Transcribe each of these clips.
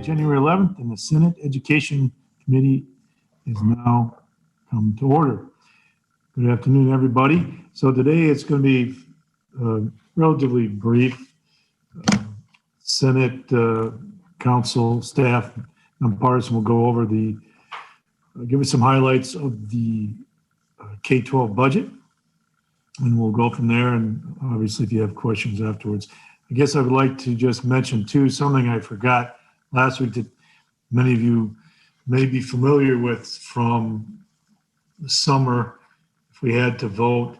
January 11th, and the Senate Education Committee is now come to order. Good afternoon, everybody. So today it's going to be relatively brief. Senate Council staff, nonpartisan, will go over give us some highlights of the K-12 budget, and we'll go from there. And obviously, if you have questions afterwards, I guess I would like to just mention too something I forgot last week that many of you may be familiar with from the summer. If we had to vote,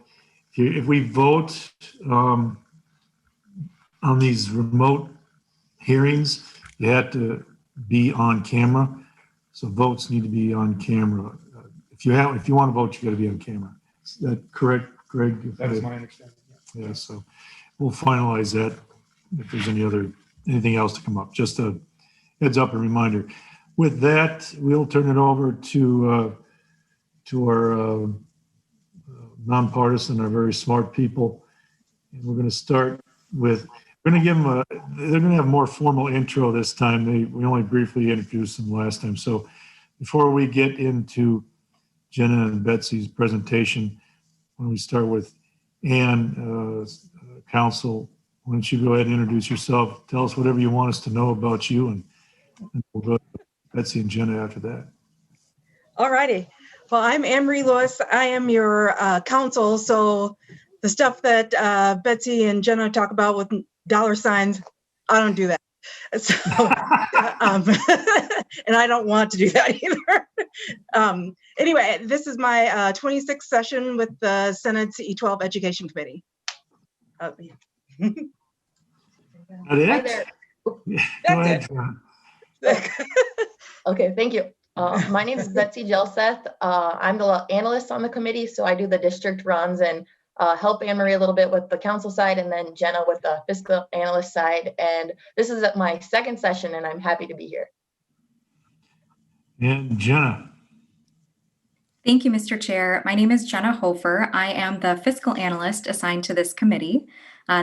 if we vote on these remote hearings, you have to be on camera. So votes need to be on camera. If you want to vote, you got to be on camera. Is that correct, Greg? That is my understanding. Yeah. So we'll finalize that if there's anything else to come up. Just a heads up and reminder. With that, we'll turn it over to our nonpartisan, our very smart people, and we're going to start with. We're going to give them they're going to have a more formal intro this time. We only briefly introduced them last time. So before we get into Jenna and Betsy's presentation, when we start with Ann, Council, why don't you go ahead and introduce yourself? Tell us whatever you want us to know about you, and we'll go to Betsy and Jenna after that. All righty. Well, I'm Anne Marie Lewis. I am your counsel. So the stuff that Betsy and Jenna talk about with dollar signs, I don't do that. So, and I don't want to do that either. Anyway, this is my 26th session with the Senate's E-12 Education Committee. That Hi it? there. Go That's ahead. Okay, thank you. My name is Betsy Jelseth. I'm the analyst on the committee, so I do the district runs and help Anne Marie a little bit with the council side, and then Jenna with the fiscal analyst side. And this is my second session, and I'm happy to be here. And Jenna. Thank you, Mr. Chair. My name is Jenna Hofer. I am the fiscal analyst assigned to this committee.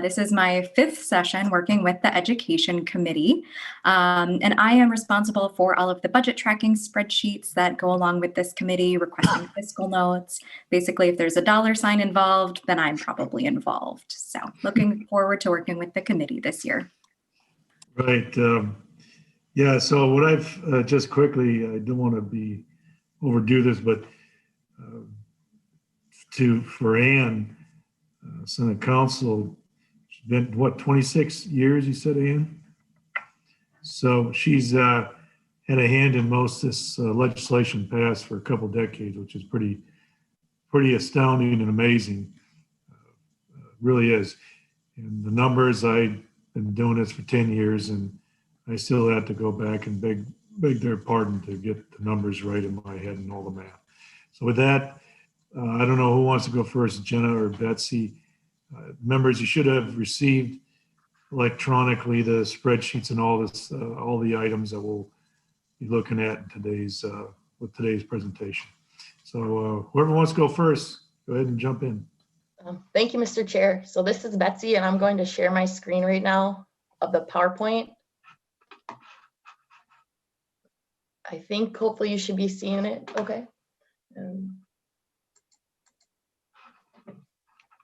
This is my 5th session working with the Education Committee, and I am responsible for all of the budget tracking spreadsheets that go along with this committee, requesting fiscal notes. Basically, if there's a dollar sign involved, then I'm probably involved. So looking forward to working with the committee this year. Right. Yeah, so what I've just quickly, I don't want to overdo this, but for Ann, Senate Council, she's been, what, 26 years, you said, Ann? So she's had a hand in most of this legislation passed for a couple decades, which is pretty astounding and amazing. Really is. And the numbers, I've been doing this for 10 years, and I still have to go back and beg their pardon to get the numbers right in my head and all the math. So with that, I don't know who wants to go first, Jenna or Betsy. Members, you should have received electronically the spreadsheets and all the items that we'll be looking at in with today's presentation. So whoever wants to go first, go ahead and jump in. Thank you, Mr. Chair. So this is Betsy, and I'm going to share my screen right now of the PowerPoint. I think hopefully you should be seeing it. Okay.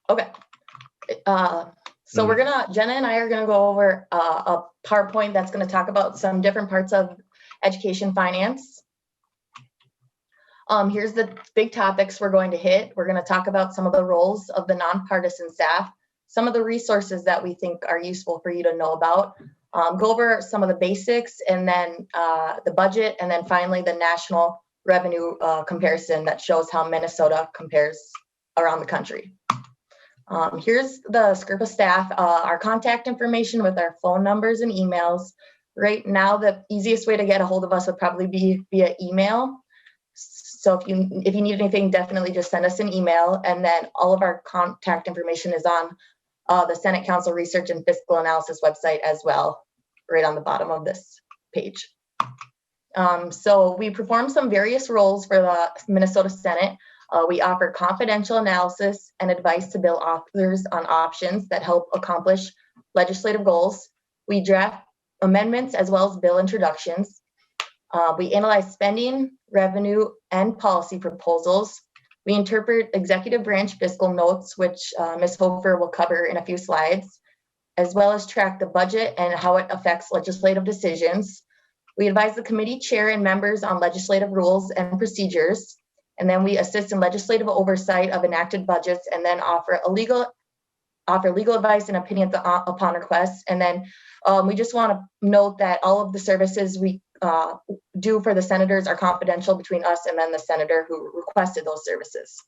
Okay. So Jenna and I are gonna go over a PowerPoint that's gonna talk about some different parts of education finance. Here's the big topics we're going to hit. We're gonna talk about some of the roles of the nonpartisan staff, some of the resources that we think are useful for you to know about, go over some of the basics, and then the budget, and then finally the national revenue comparison that shows how Minnesota compares around the country. Here's the SCRPA staff, our contact information with our phone numbers and emails. Right now, the easiest way to get a hold of us would probably be via email. So if you need anything, definitely just send us an email. And then all of our contact information is on the Senate Council Research and Fiscal Analysis website as well, right on the bottom of this page. So we perform some various roles for the Minnesota Senate. We offer confidential analysis and advice to bill authors on options that help accomplish legislative goals. We draft amendments as well as bill introductions. We analyze spending, revenue, and policy proposals. We interpret executive branch fiscal notes, which Ms. Hofer will cover in a few slides, as well as track the budget and how it affects legislative decisions. We advise the committee chair and members on legislative rules and procedures, and then we assist in legislative oversight of enacted budgets, and then offer legal advice and opinions upon request. And then we just want to note that all of the services we do for the senators are confidential between us and then the senator who requested those services.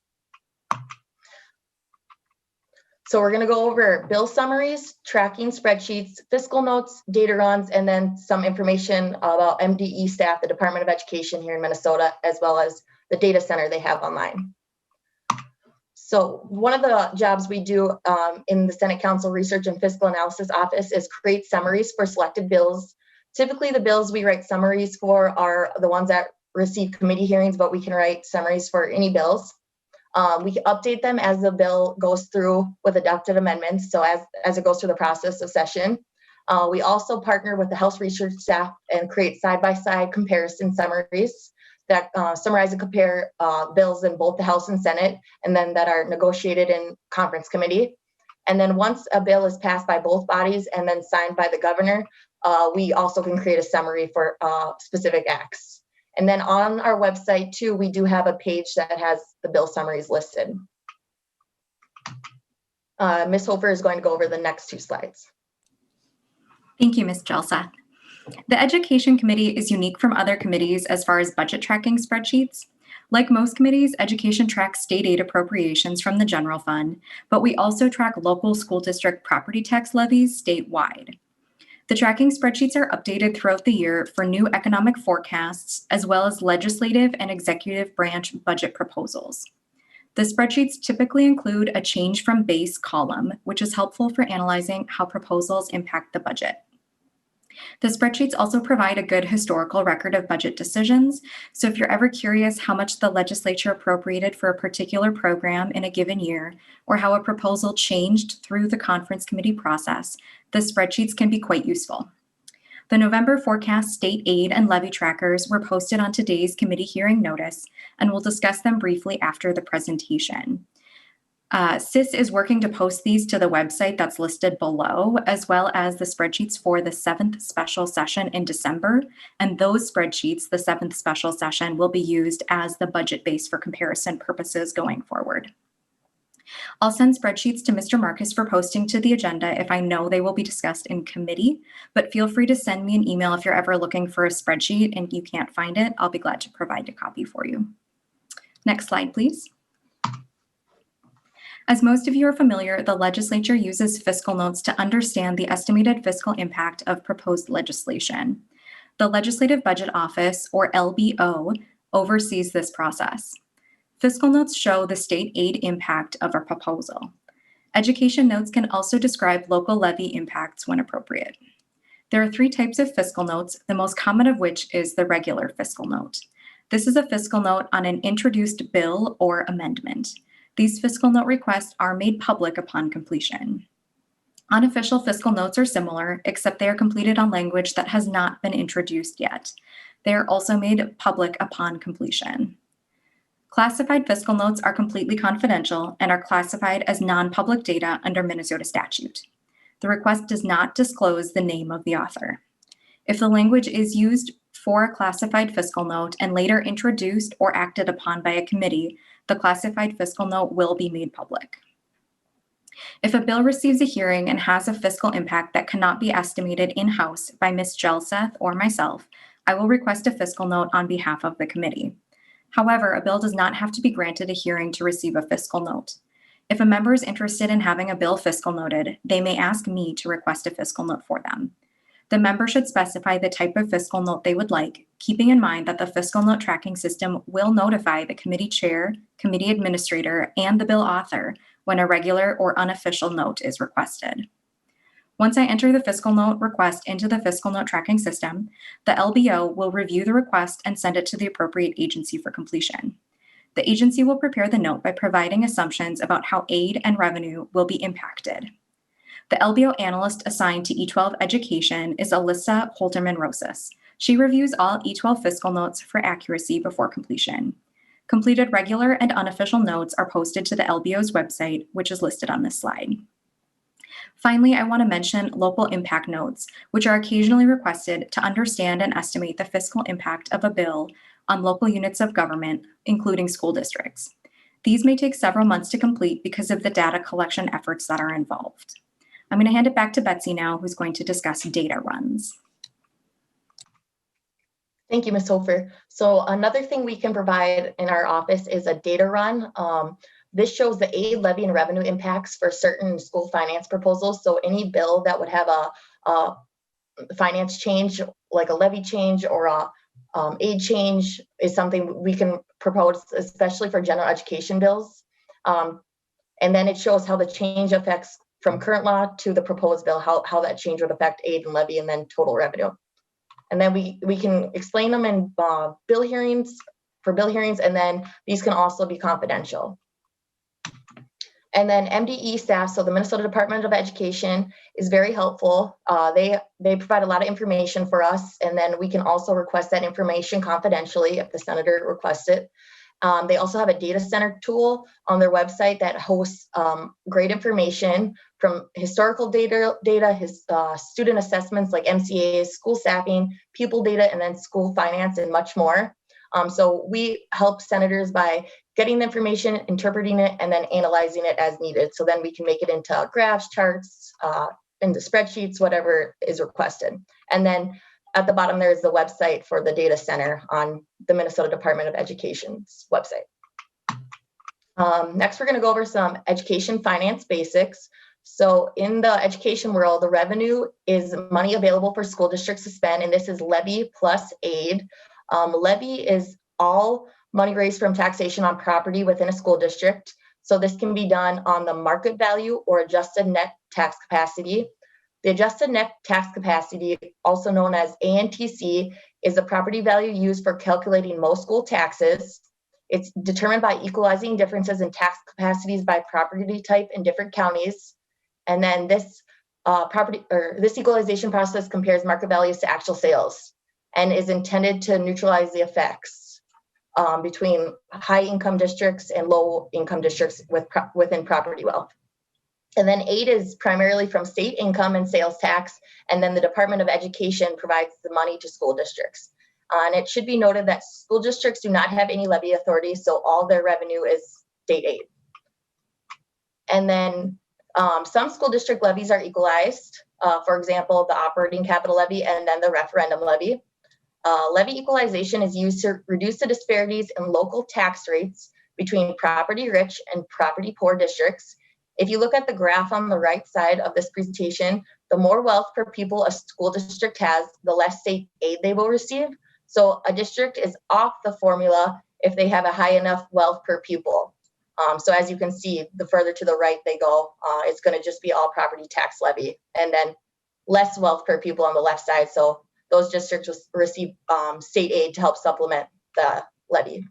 So we're going to go over bill summaries, tracking spreadsheets, fiscal notes, data runs, and then some information about MDE staff, the Department of Education here in Minnesota, as well as the data center they have online. So one of the jobs we do in the Senate Council Research and Fiscal Analysis Office is create summaries for selected bills. Typically, the bills we write summaries for are the ones that receive committee hearings, but we can write summaries for any bills. We update them as the bill goes through with adopted amendments, so as it goes through the process of session. We also partner with the House research staff and create side-by-side comparison summaries that summarize and compare bills in both the House and Senate, and then that are negotiated in conference committee. And then once a bill is passed by both bodies and then signed by the governor, we also can create a summary for specific acts. And then on our website too, we do have a page that has the bill summaries listed. Ms. Hofer is going to go over the next two slides. Thank you, Ms. Jelseth. The Education Committee is unique from other committees as far as budget tracking spreadsheets. Like most committees, Education tracks state aid appropriations from the general fund, but we also track local school district property tax levies statewide. The tracking spreadsheets are updated throughout the year for new economic forecasts, as well as legislative and executive branch budget proposals. The spreadsheets typically include a change from base column, which is helpful for analyzing how proposals impact the budget. The spreadsheets also provide a good historical record of budget decisions, so if you're ever curious how much the legislature appropriated for a particular program in a given year, or how a proposal changed through the conference committee process, the spreadsheets can be quite useful. The November forecast state aid and levy trackers were posted on today's committee hearing notice, and we'll discuss them briefly after the presentation. SIS is working to post these to the website that's listed below, as well as the spreadsheets for the 7th special session in December. And those spreadsheets, the 7th special session, will be used as the budget base for comparison purposes going forward. I'll send spreadsheets to Mr. Marcus for posting to the agenda if I know they will be discussed in committee, but feel free to send me an email if you're ever looking for a spreadsheet and you can't find it. I'll be glad to provide a copy for you. Next slide, please. As most of you are familiar, the legislature uses fiscal notes to understand the estimated fiscal impact of proposed legislation. The Legislative Budget Office, or LBO, oversees this process. Fiscal notes show the state aid impact of a proposal. Education notes can also describe local levy impacts when appropriate. There are 3 types of fiscal notes, the most common of which is the regular fiscal note. This is a fiscal note on an introduced bill or amendment. These fiscal note requests are made public upon completion. Unofficial fiscal notes are similar, except they are completed on language that has not been introduced yet. They are also made public upon completion. Classified fiscal notes are completely confidential and are classified as non-public data under Minnesota statute. The request does not disclose the name of the author. If the language is used for a classified fiscal note and later introduced or acted upon by a committee, the classified fiscal note will be made public. If a bill receives a hearing and has a fiscal impact that cannot be estimated in-house by Ms. Jelseth or myself, I will request a fiscal note on behalf of the committee. However, a bill does not have to be granted a hearing to receive a fiscal note. If a member is interested in having a bill fiscal noted, they may ask me to request a fiscal note for them. The member should specify the type of fiscal note they would like, keeping in mind that the fiscal note tracking system will notify the committee chair, committee administrator, and the bill author when a regular or unofficial note is requested. Once I enter the fiscal note request into the fiscal note tracking system, the LBO will review the request and send it to the appropriate agency for completion. The agency will prepare the note by providing assumptions about how aid and revenue will be impacted. The LBO analyst assigned to E-12 education is Alyssa Holterman-Rosas. She reviews all E-12 fiscal notes for accuracy before completion. Completed regular and unofficial notes are posted to the LBO's website, which is listed on this slide. Finally, I want to mention local impact notes, which are occasionally requested to understand and estimate the fiscal impact of a bill on local units of government, including school districts. These may take several months to complete because of the data collection efforts that are involved. I'm going to hand it back to Betsy now, who's going to discuss data runs. Thank you, Ms. Hofer. So another thing we can provide in our office is a data run. This shows the aid, levy, and revenue impacts for certain school finance proposals. So any bill that would have a finance change, like a levy change or a aid change, is something we can propose, especially for general education bills. And then it shows how the change affects from current law to the proposed bill, how that change would affect aid and levy and then total revenue. And then we can explain them in bill hearings, and then these can also be confidential. And then MDE staff, so the Minnesota Department of Education, is very helpful. They provide a lot of information for us, and then we can also request that information confidentially if the senator requests it. They also have a data center tool on their website that hosts great information from historical data, student assessments like MCAs, school staffing, pupil data, and then school finance and much more. So we help senators by getting the information, interpreting it, and then analyzing it as needed. So then we can make it into graphs, charts, into spreadsheets, whatever is requested. And then at the bottom, there's the website for the data center on the Minnesota Department of Education's website. Next, we're going to go over some education finance basics. So in the education world, the revenue is money available for school districts to spend, and this is levy plus aid. Levy is all money raised from taxation on property within a school district. So this can be done on the market value or adjusted net tax capacity. The adjusted net tax capacity, also known as ANTC, is the property value used for calculating most school taxes. It's determined by equalizing differences in tax capacities by property type in different counties. And then this this equalization process compares market values to actual sales and is intended to neutralize the effects between high income districts and low income districts within property wealth. And then aid is primarily from state income and sales tax, and then the Department of Education provides the money to school districts. And it should be noted that school districts do not have any levy authority, so all their revenue is state aid. And then some school district levies are equalized. For example, the operating capital levy and then the referendum levy. Levy equalization is used to reduce the disparities in local tax rates between property rich and property poor districts. If you look at the graph on the right side of this presentation, the more wealth per pupil a school district has, the less state aid they will receive. So a district is off the formula if they have a high enough wealth per pupil. So as you can see, the further to the right they go, it's going to just be all property tax levy, and then less wealth per pupil on the left side. So those districts receive state aid to help supplement the levy.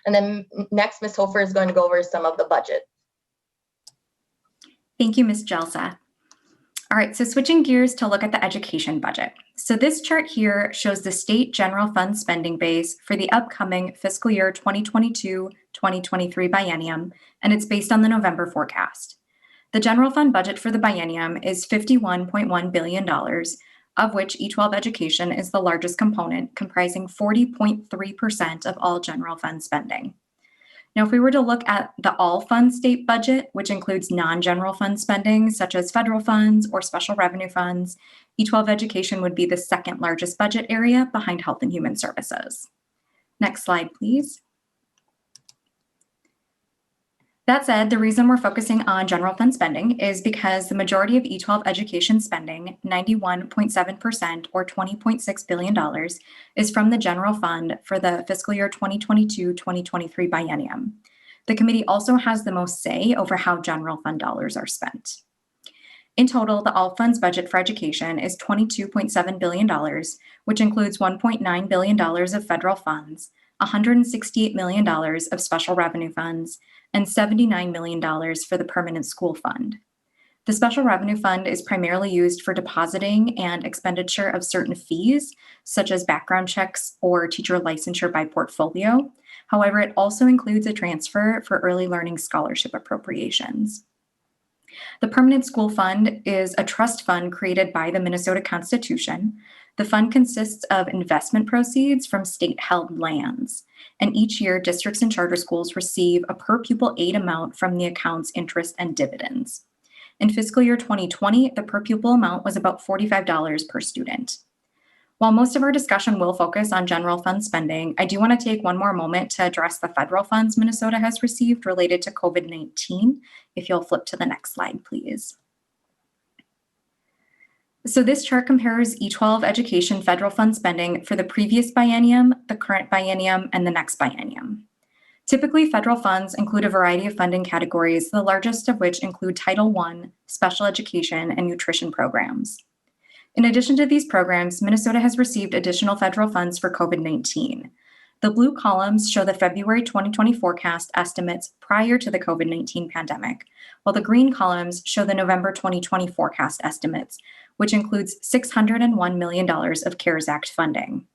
And then next, Ms. Hofer is going to go over some of the budget. Thank you, Ms. Jelsa. All right, so switching gears to look at the education budget. So this chart here shows the state general fund spending base for the upcoming fiscal year 2022-2023 biennium, and it's based on the November forecast. The general fund budget for the biennium is $51.1 billion, of which E-12 education is the largest component, comprising 40.3% of all general fund spending. Now, if we were to look at the all-fund state budget, which includes non-general fund spending, such as federal funds or special revenue funds, E-12 education would be the second largest budget area behind Health and Human Services. Next slide, please. That said, the reason we're focusing on general fund spending is because the majority of E-12 education spending, 91.7% or $20.6 billion, is from the general fund for the fiscal year 2022-2023 biennium. The committee also has the most say over how general fund dollars are spent. In total, the all funds budget for education is $22.7 billion, which includes $1.9 billion of federal funds, $168 million of special revenue funds, and $79 million for the permanent school fund. The special revenue fund is primarily used for depositing and expenditure of certain fees, such as background checks or teacher licensure by portfolio. However, it also includes a transfer for early learning scholarship appropriations. The Permanent School Fund is a trust fund created by the Minnesota Constitution. The fund consists of investment proceeds from state-held lands, and each year districts and charter schools receive a per pupil aid amount from the account's interest and dividends. In fiscal year 2020, the per pupil amount was about $45 per student. While most of our discussion will focus on general fund spending, I do want to take one more moment to address the federal funds Minnesota has received related to COVID-19. If you'll flip to the next slide, please. So this chart compares E-12 education federal fund spending for the previous biennium, the current biennium, and the next biennium. Typically, federal funds include a variety of funding categories, the largest of which include Title I, special education, and nutrition programs. In addition to these programs, Minnesota has received additional federal funds for COVID-19. The blue columns show the February 2020 forecast estimates prior to the COVID-19 pandemic, while the green columns show the November 2020 forecast estimates, which includes $601 million of CARES Act funding.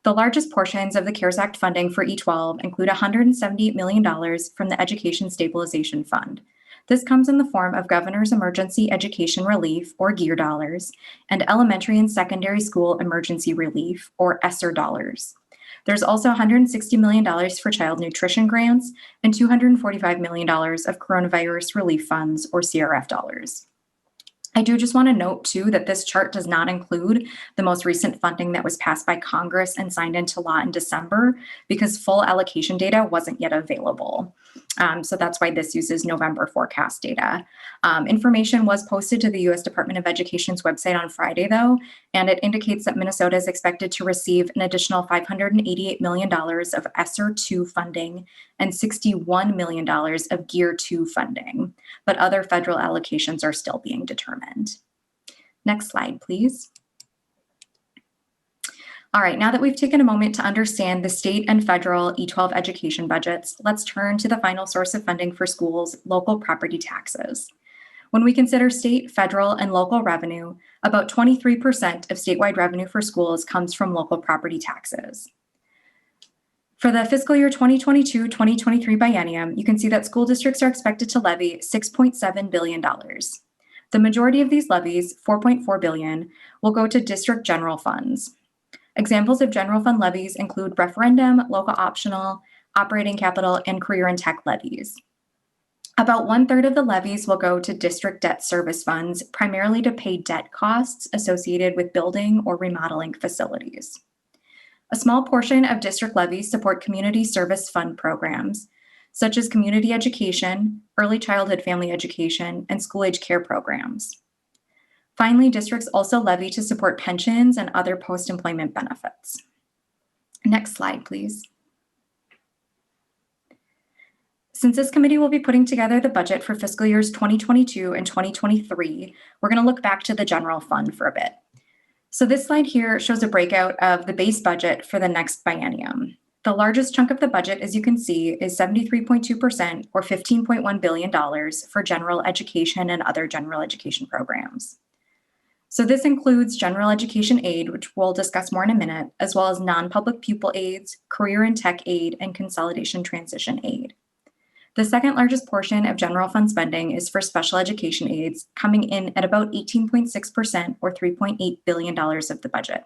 The largest portions of the CARES Act funding for E-12 include $178 million from the Education Stabilization Fund. This comes in the form of Governor's Emergency Education Relief, or GEER dollars, and Elementary and Secondary School Emergency Relief, or ESSER dollars. There's also $160 million for child nutrition grants and $245 million of coronavirus relief funds, or CRF dollars. I do just want to note, too, that this chart does not include the most recent funding that was passed by Congress and signed into law in December because full allocation data wasn't yet available. So that's why this uses November forecast data. Information was posted to the U.S. Department of Education's website on Friday, though, and it indicates that Minnesota is expected to receive an additional $588 million of ESSER 2 funding and $61 million of GEER 2 funding, but other federal allocations are still being determined. Next slide, please. All right, now that we've taken a moment to understand the state and federal E-12 education budgets, let's turn to the final source of funding for schools, local property taxes. When we consider state, federal, and local revenue, about 23% of statewide revenue for schools comes from local property taxes. For the fiscal year 2022-2023 biennium, you can see that school districts are expected to levy $6.7 billion. The majority of these levies, $4.4 billion, will go to district general funds. Examples of general fund levies include referendum, local optional, operating capital, and career and tech levies. About 1/3 of the levies will go to district debt service funds, primarily to pay debt costs associated with building or remodeling facilities. A small portion of district levies support community service fund programs, such as community education, early childhood family education, and school-age care programs. Finally, districts also levy to support pensions and other post-employment benefits. Next slide, please. Since this committee will be putting together the budget for fiscal years 2022 and 2023, we're going to look back to the general fund for a bit. So this slide here shows a breakout of the base budget for the next biennium. The largest chunk of the budget, as you can see, is 73.2% or $15.1 billion for general education and other general education programs. So this includes general education aid, which we'll discuss more in a minute, as well as non-public pupil aids, career and tech aid, and consolidation transition aid. The second largest portion of general fund spending is for special education aids, coming in at about 18.6% or $3.8 billion of the budget.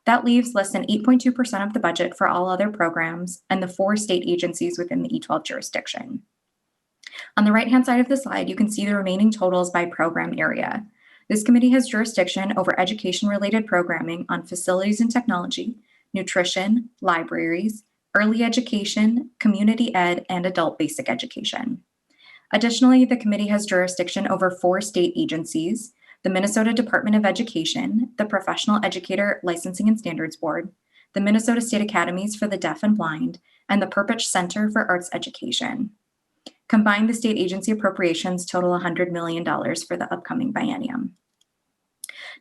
That leaves less than 8.2% of the budget for all other programs and the 4 state agencies within the E-12 jurisdiction. On the right-hand side of the slide, you can see the remaining totals by program area. This committee has jurisdiction over education-related programming on facilities and technology, nutrition, libraries, early education, community ed, and adult basic education. Additionally, the committee has jurisdiction over 4 state agencies: the Minnesota Department of Education, the Professional Educator Licensing and Standards Board, the Minnesota State Academies for the Deaf and Blind, and the Perpich Center for Arts Education. Combined, the state agency appropriations total $100 million for the upcoming biennium.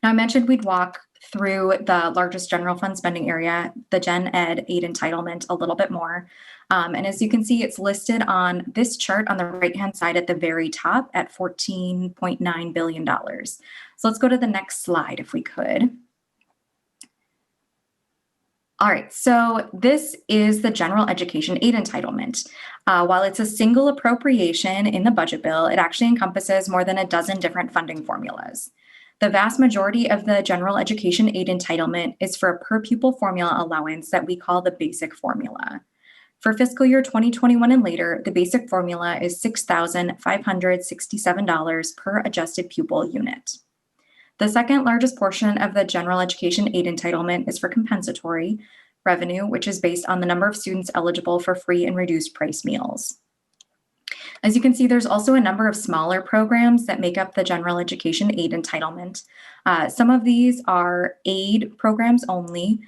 Now, I mentioned we'd walk through the largest general fund spending area, the Gen Ed aid entitlement, a little bit more. And as you can see, it's listed on this chart on the right-hand side at the very top at $14.9 billion. So let's go to the next slide if we could. All right, so this is the general education aid entitlement. While it's a single appropriation in the budget bill, it actually encompasses more than a dozen different funding formulas. The vast majority of the general education aid entitlement is for a per pupil formula allowance that we call the basic formula. For fiscal year 2021 and later, the basic formula is $6,567 per adjusted pupil unit. The second largest portion of the general education aid entitlement is for compensatory revenue, which is based on the number of students eligible for free and reduced price meals. As you can see, there's also a number of smaller programs that make up the general education aid entitlement. Some of these are aid programs only.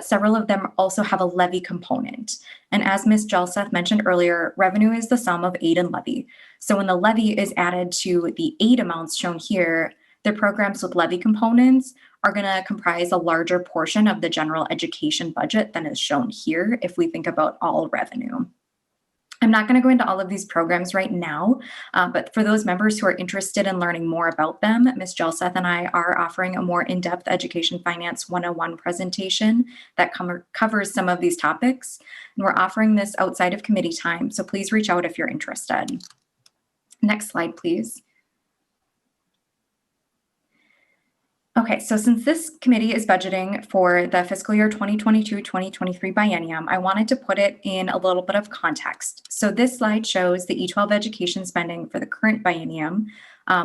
Several of them also have a levy component. And as Ms. Jelseth mentioned earlier, revenue is the sum of aid and levy. So when the levy is added to the aid amounts shown here, the programs with levy components are going to comprise a larger portion of the general education budget than is shown here if we think about all revenue. I'm not going to go into all of these programs right now, but for those members who are interested in learning more about them, Ms. Jelseth and I are offering a more in-depth Education Finance 101 presentation that covers some of these topics. And we're offering this outside of committee time, so please reach out if you're interested. Next slide, please. Okay, so since this committee is budgeting for the fiscal year 2022-2023 biennium, I wanted to put it in a little bit of context. So this slide shows the E-12 education spending for the current biennium,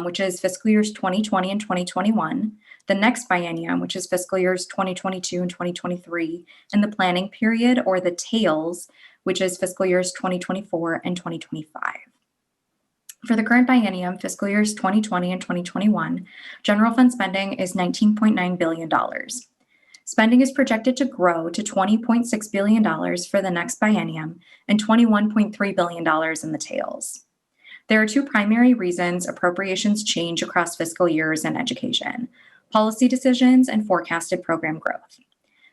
which is fiscal years 2020 and 2021, the next biennium, which is fiscal years 2022 and 2023, and the planning period, or the tails, which is fiscal years 2024 and 2025. For the current biennium, fiscal years 2020 and 2021, general fund spending is $19.9 billion. Spending is projected to grow to $20.6 billion for the next biennium and $21.3 billion in the tails. There are two primary reasons appropriations change across fiscal years in education: policy decisions and forecasted program growth.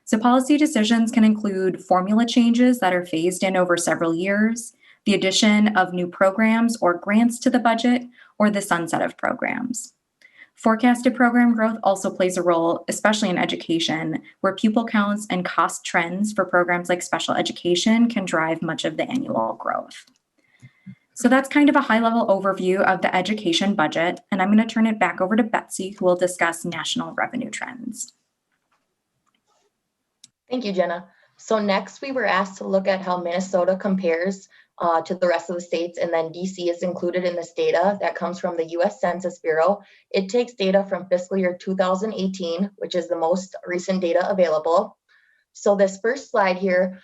So policy decisions can include formula changes that are phased in over several years, the addition of new programs or grants to the budget, or the sunset of programs. Forecasted program growth also plays a role, especially in education, where pupil counts and cost trends for programs like special education can drive much of the annual growth. So that's kind of a high-level overview of the education budget, and I'm going to turn it back over to Betsy, who will discuss national revenue trends. Thank you, Jenna. So next, we were asked to look at how Minnesota compares to the rest of the states, and then DC is included in this data that comes from the US Census Bureau. It takes data from fiscal year 2018, which is the most recent data available. So this first slide here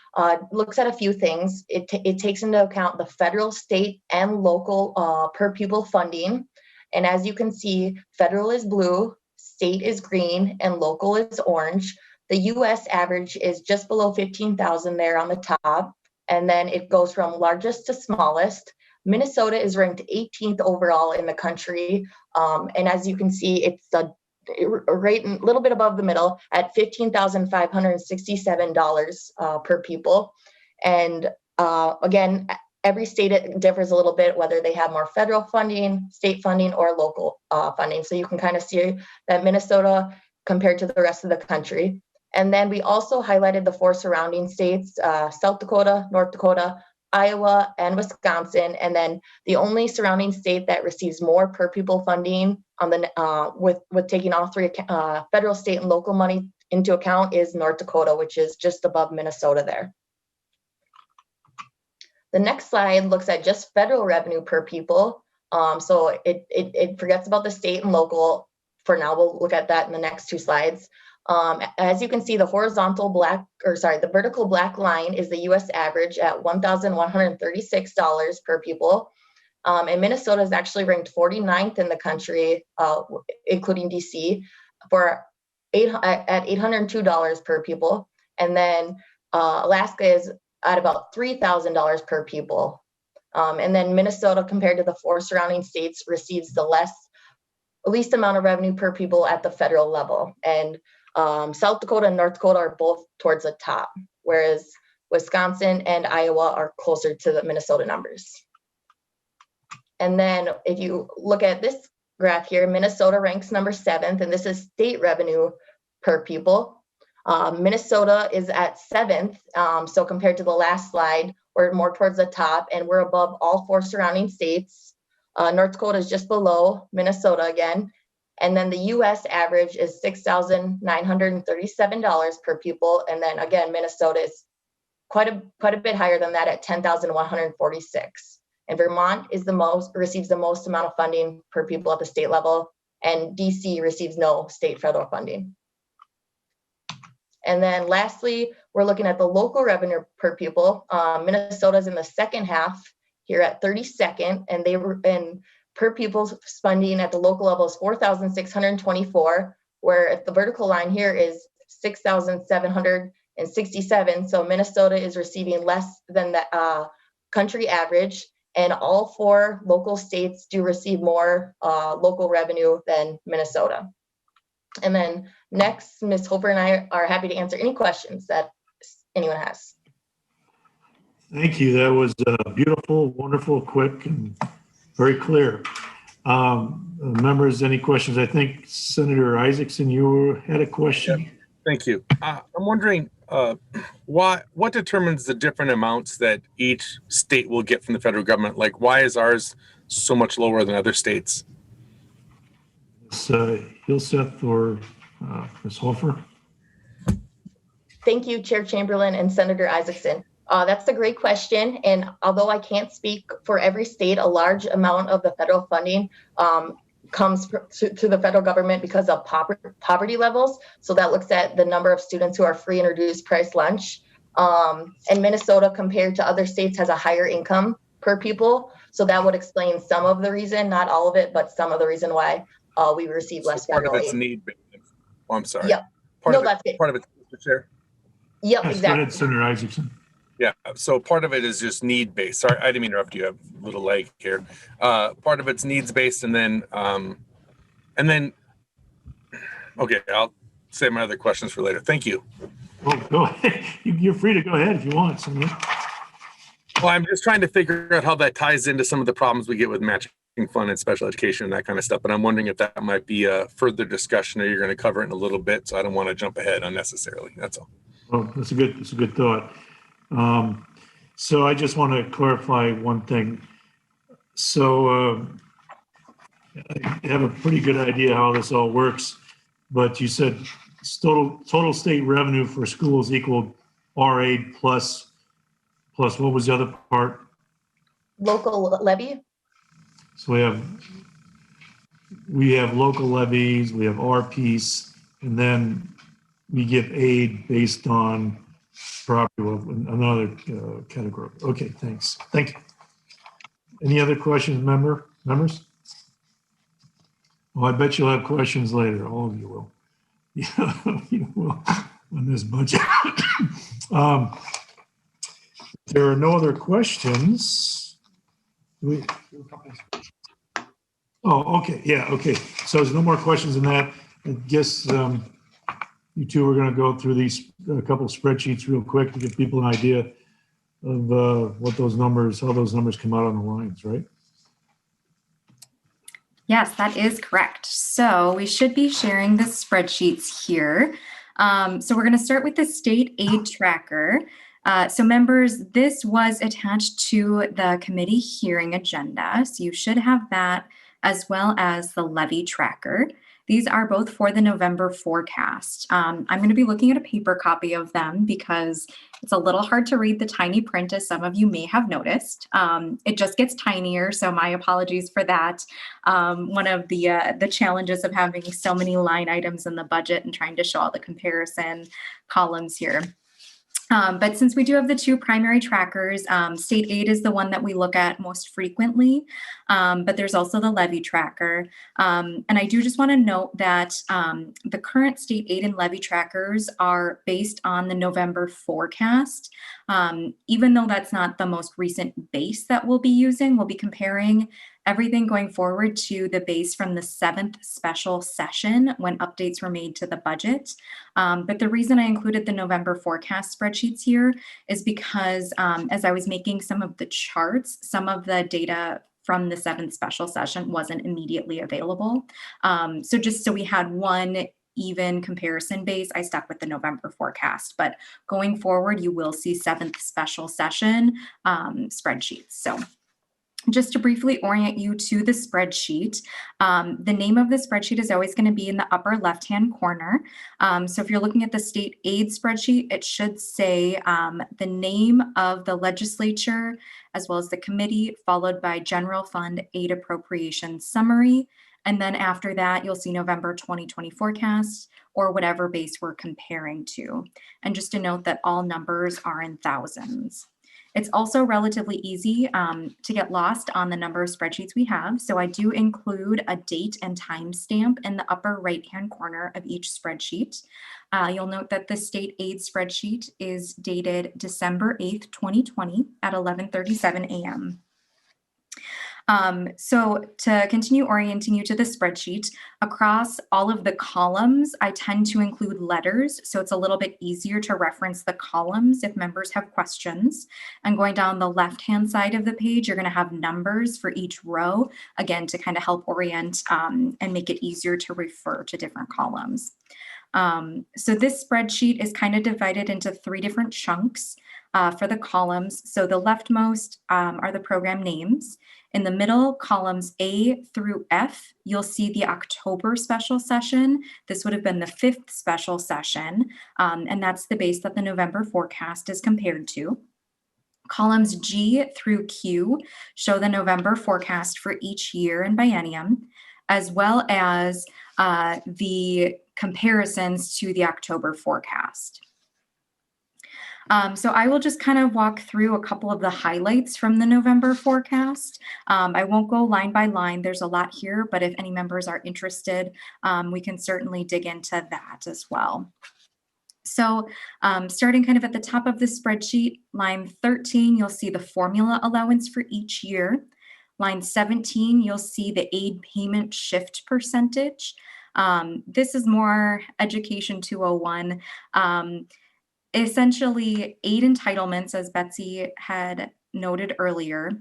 looks at a few things. It takes into account the federal, state, and local per pupil funding. And as you can see, federal is blue, state is green, and local is orange. The US average is just below 15,000 there on the top. And then it goes from largest to smallest. Minnesota is ranked 18th overall in the country. And as you can see, it's a rate a little bit above the middle at $15,567 per pupil. And again, every state it differs a little bit, whether they have more federal funding, state funding, or local funding. So you can kind of see that Minnesota compared to the rest of the country. And then we also highlighted the 4 surrounding states, South Dakota, North Dakota, Iowa, and Wisconsin. And then the only surrounding state that receives more per pupil funding on the with taking all 3 federal, state, and local money into account is North Dakota, which is just above Minnesota there. The next slide looks at just federal revenue per pupil. So it forgets about the state and local for now. We'll look at that in the next 2 slides. As you can see, the the vertical black line is the US average at $1,136 per pupil. And Minnesota is actually ranked 49th in the country, including DC, at $802 per pupil. And then Alaska is at about $3,000 per pupil. And then Minnesota, compared to the 4 surrounding states, receives the least amount of revenue per pupil at the federal level. And South Dakota and North Dakota are both towards the top, whereas Wisconsin and Iowa are closer to the Minnesota numbers. And then if you look at this graph here, Minnesota ranks number 7th, and this is state revenue per pupil. Minnesota is at 7th, so compared to the last slide, we're more towards the top, and we're above all 4 surrounding states. North Dakota is just below Minnesota again, and then the U.S. average is $6,937 per pupil, and then again, Minnesota is quite a bit higher than that at $10,146. And Vermont is receives the most amount of funding per pupil at the state level, and DC receives no state federal funding. And then lastly, we're looking at the local revenue per pupil. Minnesota's in the second half here at 32nd, and per pupil funding at the local level is $4,624, where at the vertical line here is $6,767. So Minnesota is receiving less than the country average, and all 4 local states do receive more local revenue than Minnesota. And then next, Ms. Hofer and I are happy to answer any questions that anyone has. Thank you. That was beautiful, wonderful, quick, and very clear. Members, any questions? I think Senator Isaacson, you had a question. Yeah, thank you. I'm wondering what determines the different amounts that each state will get from the federal government? Like, why is ours so much lower than other states? Hilseth or Ms. Hofer? Thank you, Chair Chamberlain and Senator Isaacson. That's a great question. And although I can't speak for every state, a large amount of the federal funding comes to the federal government because of poverty levels. So that looks at the number of students who are free and reduced price lunch. And Minnesota, compared to other states, has a higher income per pupil. So that would explain some of the reason, not all of it, but some of the reason why we receive less federal aid. Part of it's need-based. Oh, I'm sorry. Yep. Part of that's it. Part of it's, Mr. Chair. Yep, Yes, exactly. go ahead, Senator Isaacson. Yeah, so part of it is just need-based. Sorry, I didn't mean to interrupt you. I have a little lag here. Part of it's needs-based, and then, okay, I'll save my other questions for later. Thank you. Oh, go ahead. You're free to go ahead if you want, Senator. Well, I'm just trying to figure out how that ties into some of the problems we get with matching fund and special education and that kind of stuff. But I'm wondering if that might be a further discussion, or you're going to cover it in a little bit. So I don't want to jump ahead unnecessarily. That's all. Well, that's a good thought. So I just want to clarify one thing. So I have a pretty good idea how this all works, but you said total state revenue for schools equaled R aid plus what was the other part? Local levy. So we have local levies, we have our piece, and then we get aid based on property, another category. Okay, thanks. Thank you. Any other questions, members? Well, I bet you'll have questions later. All of you will. Yeah, you will on this budget. There are no other questions. Oh, okay. Yeah, okay. So there's no more questions in that. I guess you two are going to go through these a couple of spreadsheets real quick to give people an idea of how those numbers come out on the lines, right? Yes, that is correct. So we should be sharing the spreadsheets here. So we're going to start with the state aid tracker. So members, this was attached to the committee hearing agenda. So you should have that, as well as the levy tracker. These are both for the November forecast. I'm going to be looking at a paper copy of them because it's a little hard to read the tiny print, as some of you may have noticed. It just gets tinier, so my apologies for that. One of the challenges of having so many line items in the budget and trying to show all the comparison columns here. But since we do have the two primary trackers, state aid is the one that we look at most frequently, but there's also the levy tracker. And I do just want to note that the current state aid and levy trackers are based on the November forecast. Even though that's not the most recent base that we'll be using, we'll be comparing everything going forward to the base from the 7th special session when updates were made to the budget. But the reason I included the November forecast spreadsheets here is because as I was making some of the charts, some of the data from the 7th special session wasn't immediately available. So just so we had one even comparison base, I stuck with the November forecast. But going forward, you will see 7th special session spreadsheets. So just to briefly orient you to the spreadsheet, the name of the spreadsheet is always going to be in the upper left-hand corner. So if you're looking at the state aid spreadsheet, it should say the name of the legislature as well as the committee, followed by general fund aid appropriation summary. And then after that, you'll see November 2020 forecast or whatever base we're comparing to. And just to note that all numbers are in thousands. It's also relatively easy to get lost on the number of spreadsheets we have. So I do include a date and time stamp in the upper right-hand corner of each spreadsheet. You'll note that the state aid spreadsheet is dated December 8th, 2020 at 11:37 a.m. So to continue orienting you to the spreadsheet, across all of the columns, I tend to include letters. So it's a little bit easier to reference the columns if members have questions. And going down the left-hand side of the page, you're going to have numbers for each row, again, to kind of help orient and make it easier to refer to different columns. So this spreadsheet is kind of divided into 3 different chunks for the columns. So the leftmost are the program names. In the middle, columns A through F, you'll see the October special session. This would have been the 5th special session, and that's the base that the November forecast is compared to. Columns G through Q show the November forecast for each year and biennium, as well as the comparisons to the October forecast. So I will just kind of walk through a couple of the highlights from the November forecast. I won't go line by line. There's a lot here, but if any members are interested, we can certainly dig into that as well. So starting kind of at the top of the spreadsheet, line 13, you'll see the formula allowance for each year. Line 17, you'll see the aid payment shift percentage. This is more Education 201. Essentially, aid entitlements, as Betsy had noted earlier,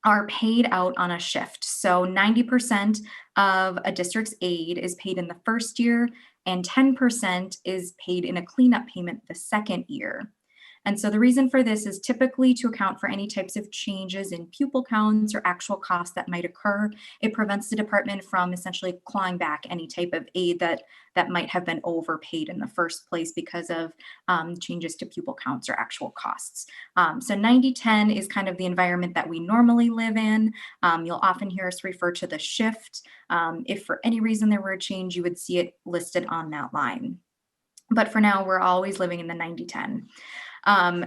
are paid out on a shift. So 90% of a district's aid is paid in the first year, and 10% is paid in a cleanup payment the second year. And so the reason for this is typically to account for any types of changes in pupil counts or actual costs that might occur. It prevents the department from essentially clawing back any type of aid that might have been overpaid in the first place because of changes to pupil counts or actual costs. So 90-10 is kind of the environment that we normally live in. You'll often hear us refer to the shift. If for any reason there were a change, you would see it listed on that line. But for now, we're always living in the 90-10.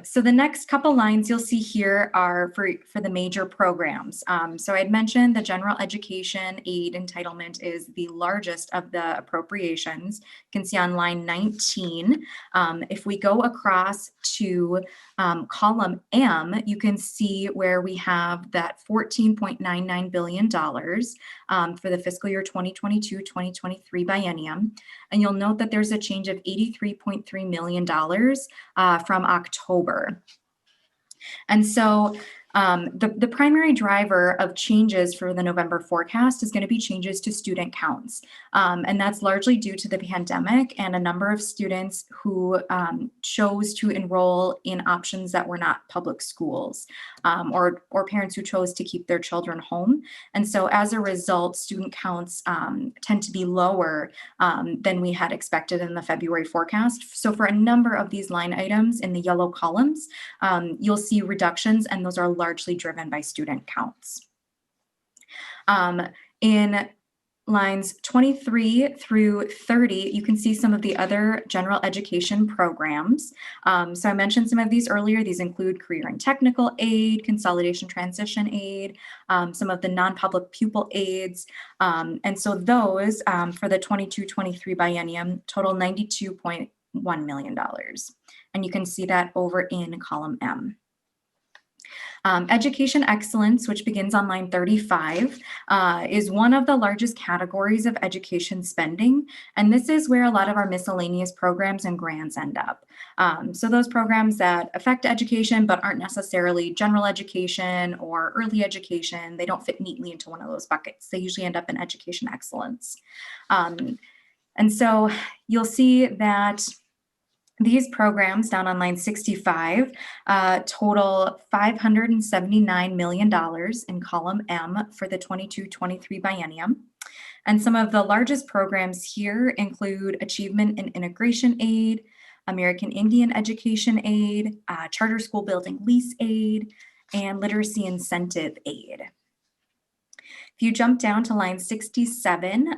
So the next couple lines you'll see here are for the major programs. So I had mentioned the general education aid entitlement is the largest of the appropriations. You can see on line 19. If we go across to column M, you can see where we have that $14.99 billion for the fiscal year 2022-2023 biennium. And you'll note that there's a change of $83.3 million from October. And so the primary driver of changes for the November forecast is going to be changes to student counts. And that's largely due to the pandemic and a number of students who chose to enroll in options that were not public schools, or parents who chose to keep their children home. And so as a result, student counts tend to be lower than we had expected in the February forecast. So for a number of these line items in the yellow columns, you'll see reductions, and those are largely driven by student counts. In lines 23 through 30, you can see some of the other general education programs. So I mentioned some of these earlier. These include career and technical aid, consolidation transition aid, some of the non-public pupil aids. And so those for the 22-23 biennium total $92.1 million. And you can see that over in column M. Education excellence, which begins on line 35, is one of the largest categories of education spending. And this is where a lot of our miscellaneous programs and grants end up. So those programs that affect education but aren't necessarily general education or early education, they don't fit neatly into one of those buckets. They usually end up in education excellence. And so you'll see that these programs down on line 65 total $579 million in column M for the 22-23 biennium. And some of the largest programs here include Achievement and Integration Aid, American Indian Education Aid, Charter School Building Lease Aid, and Literacy Incentive Aid. If you jump down to line 67,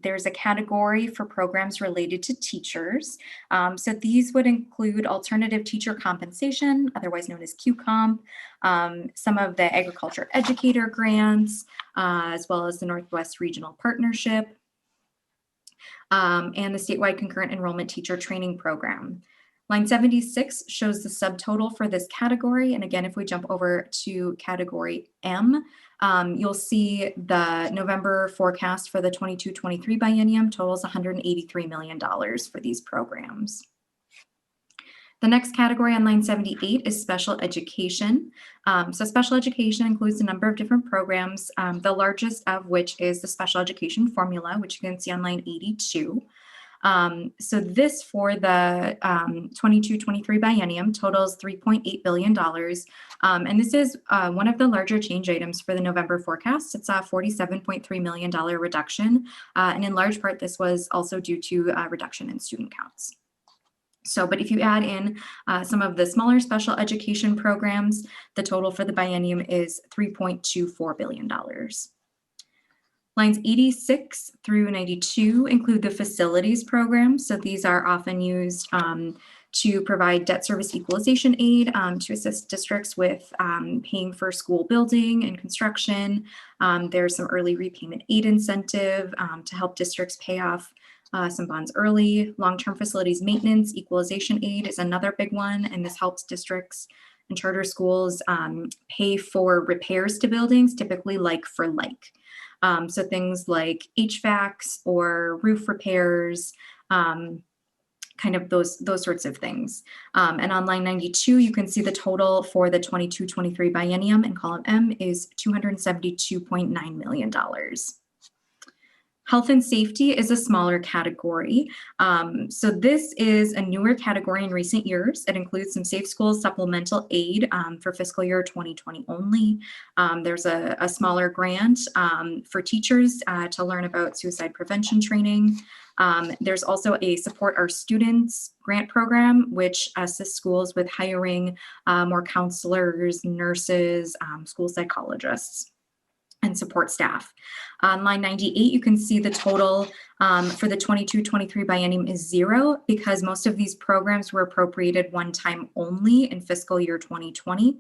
there's a category for programs related to teachers. So these would include alternative teacher compensation, otherwise known as QComp, some of the agriculture educator grants, as well as the Northwest Regional Partnership, and the statewide concurrent enrollment teacher training program. Line 76 shows the subtotal for this category. And again, if we jump over to category M, you'll see the November forecast for the 22-23 biennium totals $183 million for these programs. The next category on line 78 is special education. So special education includes a number of different programs, the largest of which is the special education formula, which you can see on line 82. So this for the 22-23 biennium totals $3.8 billion. And this is one of the larger change items for the November forecast. It's a $47.3 million reduction. And in large part, this was also due to a reduction in student counts. So, but if you add in some of the smaller special education programs, the total for the biennium is $3.24 billion. Lines 86 through 92 include the facilities program. So these are often used to provide debt service equalization aid to assist districts with paying for school building and construction. There's some early repayment aid incentive to help districts pay off some bonds early. Long-term facilities maintenance equalization aid is another big one, and this helps districts and charter schools pay for repairs to buildings, typically like for like. So things like HVACs or roof repairs, kind of those sorts of things. And on line 92, you can see the total for the 22-23 biennium in column M is $272.9 million. Health and safety is a smaller category. So this is a newer category in recent years. It includes some Safe Schools supplemental aid for fiscal year 2020 only. There's a smaller grant for teachers to learn about suicide prevention training. There's also a Support Our Students grant program, which assists schools with hiring more counselors, nurses, school psychologists, and support staff. On line 98, you can see the total for the 22-23 biennium is zero because most of these programs were appropriated one time only in fiscal year 2020,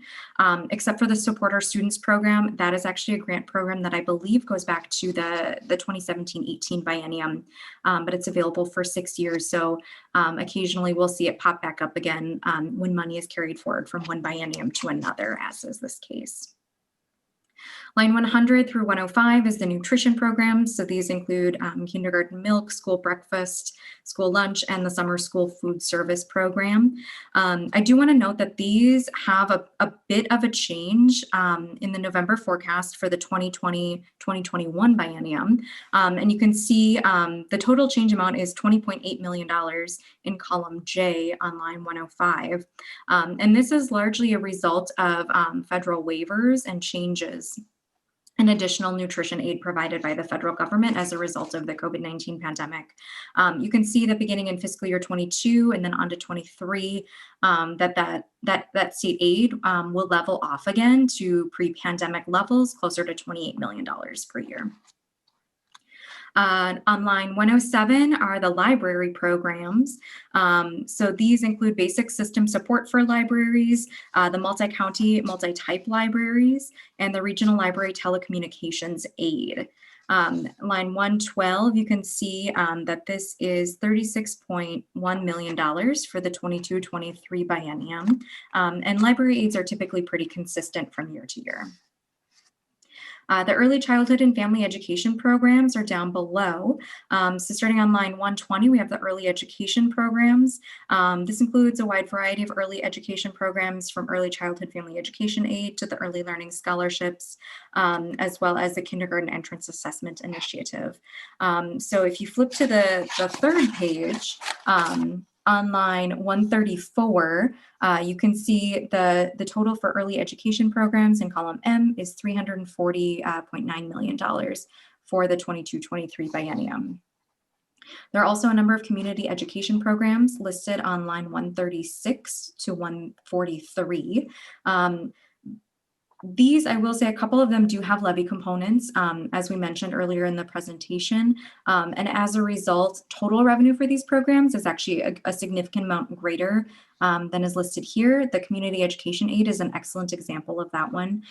except for the Support Our Students program. That is actually a grant program that I believe goes back to the 2017-18 biennium, but it's available for 6 years. So occasionally we'll see it pop back up again when money is carried forward from one biennium to another, as is this case. Line 100 through 105 is the nutrition program. So these include kindergarten milk, school breakfast, school lunch, and the summer school food service program. I do want to note that these have a bit of a change in the November forecast for the 2020-2021 biennium. And you can see the total change amount is $20.8 million in column J on line 105. And this is largely a result of federal waivers and changes and additional nutrition aid provided by the federal government as a result of the COVID-19 pandemic. You can see that beginning in fiscal year 22 and then on to 23, that state aid will level off again to pre-pandemic levels, closer to $28 million per year. On line 107 are the library programs. So these include basic system support for libraries, the multi-county, multi-type libraries, and the regional library telecommunications aid. Line 112, you can see that this is $36.1 million for the 22-23 biennium. And library aids are typically pretty consistent from year to year. The early childhood and family education programs are down below. So starting on line 120, we have the early education programs. This includes a wide variety of early education programs from early childhood family education aid to the early learning scholarships, as well as the kindergarten entrance assessment initiative. So if you flip to the third page, on line 134, you can see the total for early education programs in column M is $340.9 million for the 22-23 biennium. There are also a number of community education programs listed on line 136 to 143. These, I will say, a couple of them do have levy components, as we mentioned earlier in the presentation. And as a result, total revenue for these programs is actually a significant amount greater than is listed here. The community education aid is an excellent example of that one.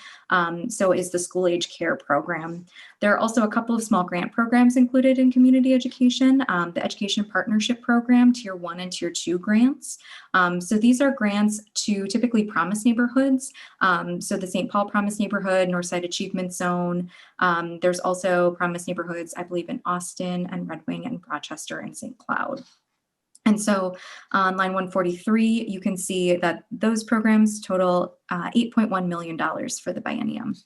So is the school age care program. There are also a couple of small grant programs included in community education. The education partnership program, tier 1 and tier 2 grants. So these are grants to typically promise neighborhoods. So the St. Paul Promise Neighborhood, Northside Achievement Zone. There's also promise neighborhoods, I believe, in Austin and Red Wing and Rochester and St. Cloud. And so on line 143, you can see that those programs total $8.1 million for the biennium.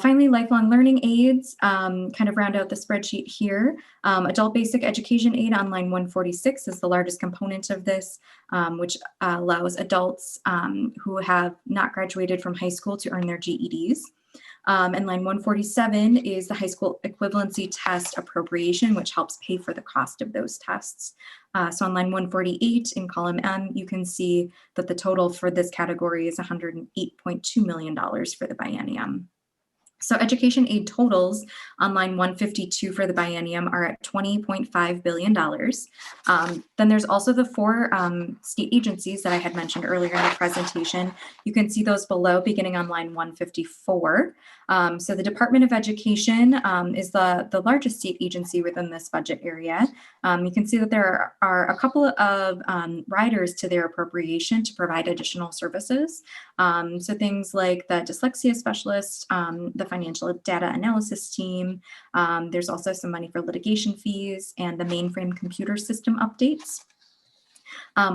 Finally, lifelong learning aids kind of round out the spreadsheet here. Adult basic education aid on line 146 is the largest component of this, which allows adults who have not graduated from high school to earn their GEDs. And line 147 is the high school equivalency test appropriation, which helps pay for the cost of those tests. So on line 148 in column M, you can see that the total for this category is $108.2 million for the biennium. So education aid totals on line 152 for the biennium are at $20.5 billion. Then there's also the 4 state agencies that I had mentioned earlier in the presentation. You can see those below beginning on line 154. So the Department of Education is the largest state agency within this budget area. You can see that there are a couple of riders to their appropriation to provide additional services. So things like the dyslexia specialist, the financial data analysis team. There's also some money for litigation fees and the mainframe computer system updates.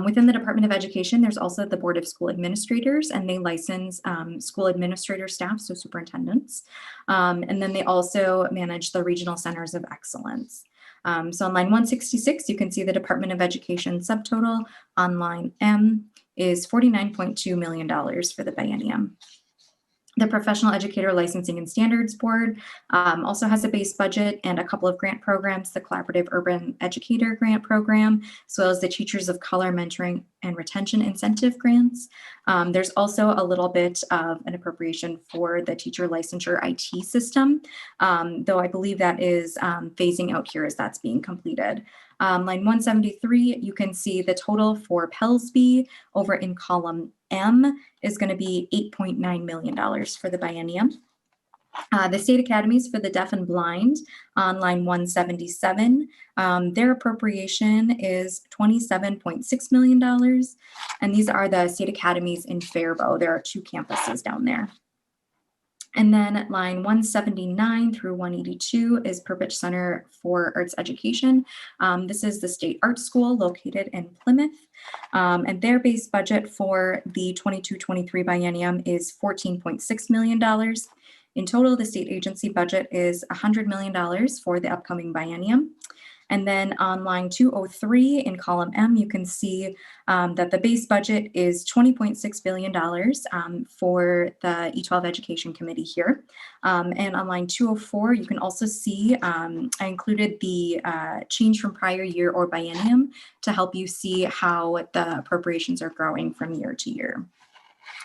Within the Department of Education, there's also the Board of School Administrators, and they license school administrator staff, so superintendents. And then they also manage the regional centers of excellence. So on line 166, you can see the Department of Education subtotal. On line M is $49.2 million for the biennium. The Professional Educator Licensing and Standards Board also has a base budget and a couple of grant programs, the Collaborative Urban Educator Grant Program, as well as the Teachers of Color Mentoring and Retention Incentive Grants. There's also a little bit of an appropriation for the teacher licensure IT system, though I believe that is phasing out here as that's being completed. Line 173, you can see the total for PELSB over in column M is going to be $8.9 million for the biennium. The state academies for the deaf and blind on line 177, their appropriation is $27.6 million. And these are the state academies in Faribault. There are 2 campuses down there. And then line 179 through 182 is Purpich Center for Arts Education. This is the state art school located in Plymouth. And their base budget for the 22-23 biennium is $14.6 million. In total, the state agency budget is $100 million for the upcoming biennium. And then on line 203 in column M, you can see that the base budget is $20.6 billion for the E-12 Education Committee here. And on line 204, you can also see I included the change from prior year or biennium to help you see how the appropriations are growing from year to year.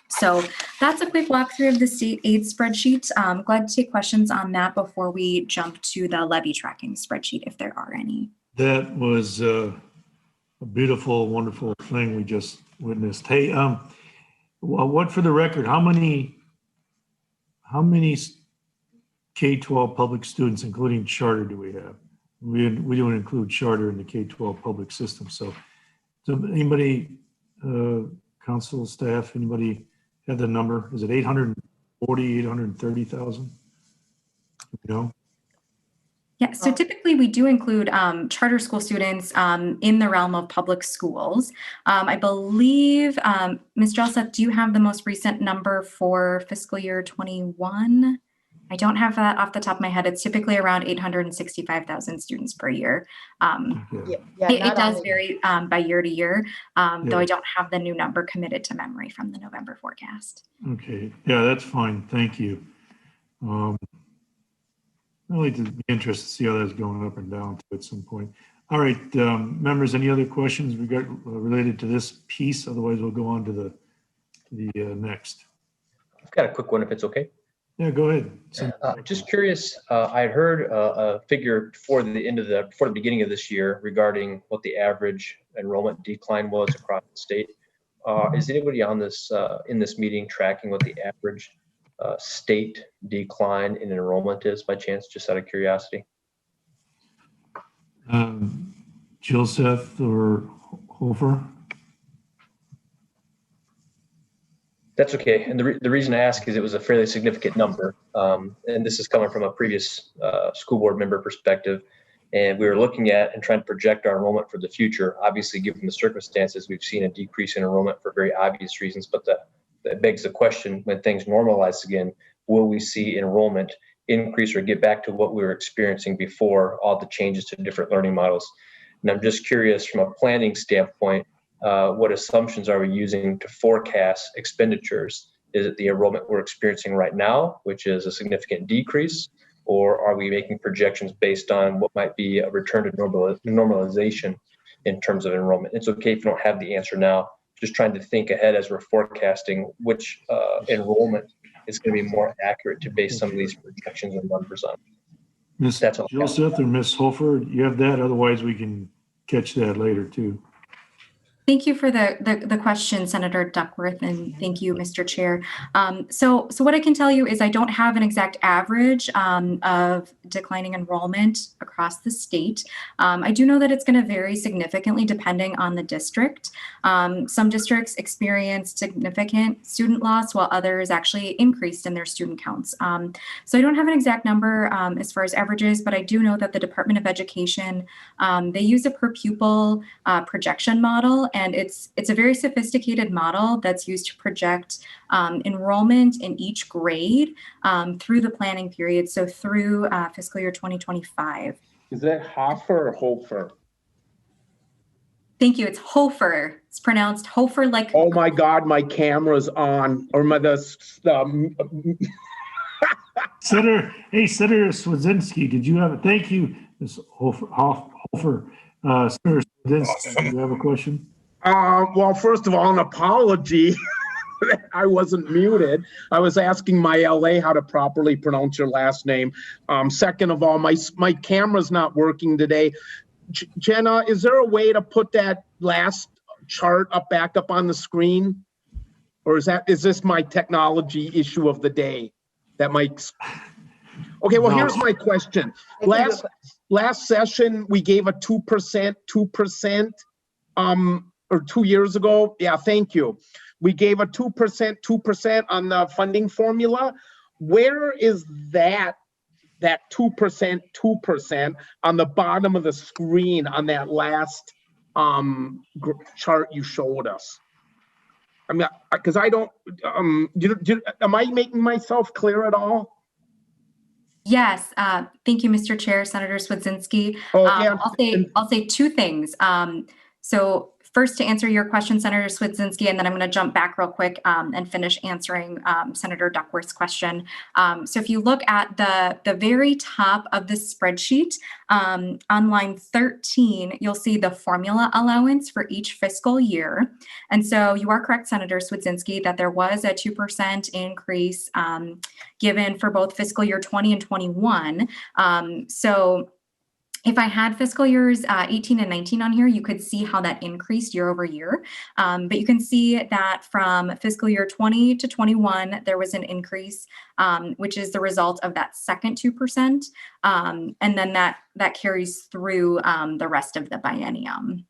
So that's a quick walkthrough of the state aid spreadsheet. I'm glad to take questions on that before we jump to the levy tracking spreadsheet, if there are any. That was a beautiful, wonderful thing we just witnessed. Hey, well, what for the record, how many K-12 public students, including charter, do we have? We don't include charter in the K-12 public system. So anybody, council staff, anybody have the number? Is it 840, 830,000? You know? Yeah, so typically we do include charter school students in the realm of public schools. I believe, Ms. Jelseth, do you have the most recent number for fiscal year 21? I don't have that off the top of my head. It's typically around 865,000 students per year. Okay. It does vary by year to year, though I don't have the new number committed to memory from the November forecast. Okay, yeah, that's fine. Thank you. I'd like to be interested to see how that's going up and down at some point. All right, members, any other questions related to this piece? Otherwise, we'll go on to the next. I've got a quick one if it's okay. Yeah, go ahead. Just curious, I had heard a figure before the beginning of this year regarding what the average enrollment decline was across the state. Is anybody on this in this meeting tracking what the average state decline in enrollment is by chance, just out of curiosity? Joseph or Hofer? That's okay. And the reason I ask is it was a fairly significant number. And this is coming from a previous school board member perspective. And we were looking at and trying to project our enrollment for the future. Obviously, given the circumstances, we've seen a decrease in enrollment for very obvious reasons. But that begs the question, when things normalize again, will we see enrollment increase or get back to what we were experiencing before all the changes to different learning models? And I'm just curious from a planning standpoint, what assumptions are we using to forecast expenditures? Is it the enrollment we're experiencing right now, which is a significant decrease, or are we making projections based on what might be a return to normalization in terms of enrollment? It's okay if you don't have the answer now. Just trying to think ahead as we're forecasting which enrollment is going to be more accurate to base some of these projections and numbers on. Ms. Joseph or Ms. Hofer, you have that? Otherwise, we can catch that later too. Thank you for the question, Senator Duckworth, and thank you, Mr. Chair. So what I can tell you is I don't have an exact average of declining enrollment across the state. I do know that it's going to vary significantly depending on the district. Some districts experienced significant student loss, while others actually increased in their student counts. So I don't have an exact number as far as averages, but I do know that the Department of Education, they use a per pupil projection model. And it's a very sophisticated model that's used to project enrollment in each grade through the planning period, so through fiscal year 2025. Is that Hofer or Hofer? Thank you. It's Hofer. It's pronounced Hofer like. Oh my God, my camera's on. Or Senator Swedzinski, did you have thank you, Ms. Hofer. Senator Swedzinski, do you have a question? Well, first of all, an apology. I wasn't muted. I was asking my LA how to properly pronounce your last name. Second of all, my camera's not working today. Jenna, is there a way to put that last chart back up on the screen? Or is this my technology issue of the day? That might. Okay, well, here's my question. Last session, we gave a 2%, or 2 years ago. Yeah, thank you. We gave a 2% on the funding formula. Where is that 2% on the bottom of the screen on that last chart you showed us? I mean, because I don't, am I making myself clear at all? Yes, thank you, Mr. Chair, Senator Swedzinski. I'll say two things. So first, to answer your question, Senator Swedzinski, and then I'm going to jump back real quick and finish answering Senator Duckworth's question. So if you look at the very top of the spreadsheet, on line 13, you'll see the formula allowance for each fiscal year. And so you are correct, Senator Swedzinski, that there was a 2% increase given for both fiscal year 20 and 21. So If I had fiscal years 18 and 19 on here, you could see how that increased year over year. But you can see that from fiscal year 20 to 21, there was an increase, which is the result of that second 2%. And then that carries through the rest of the biennium.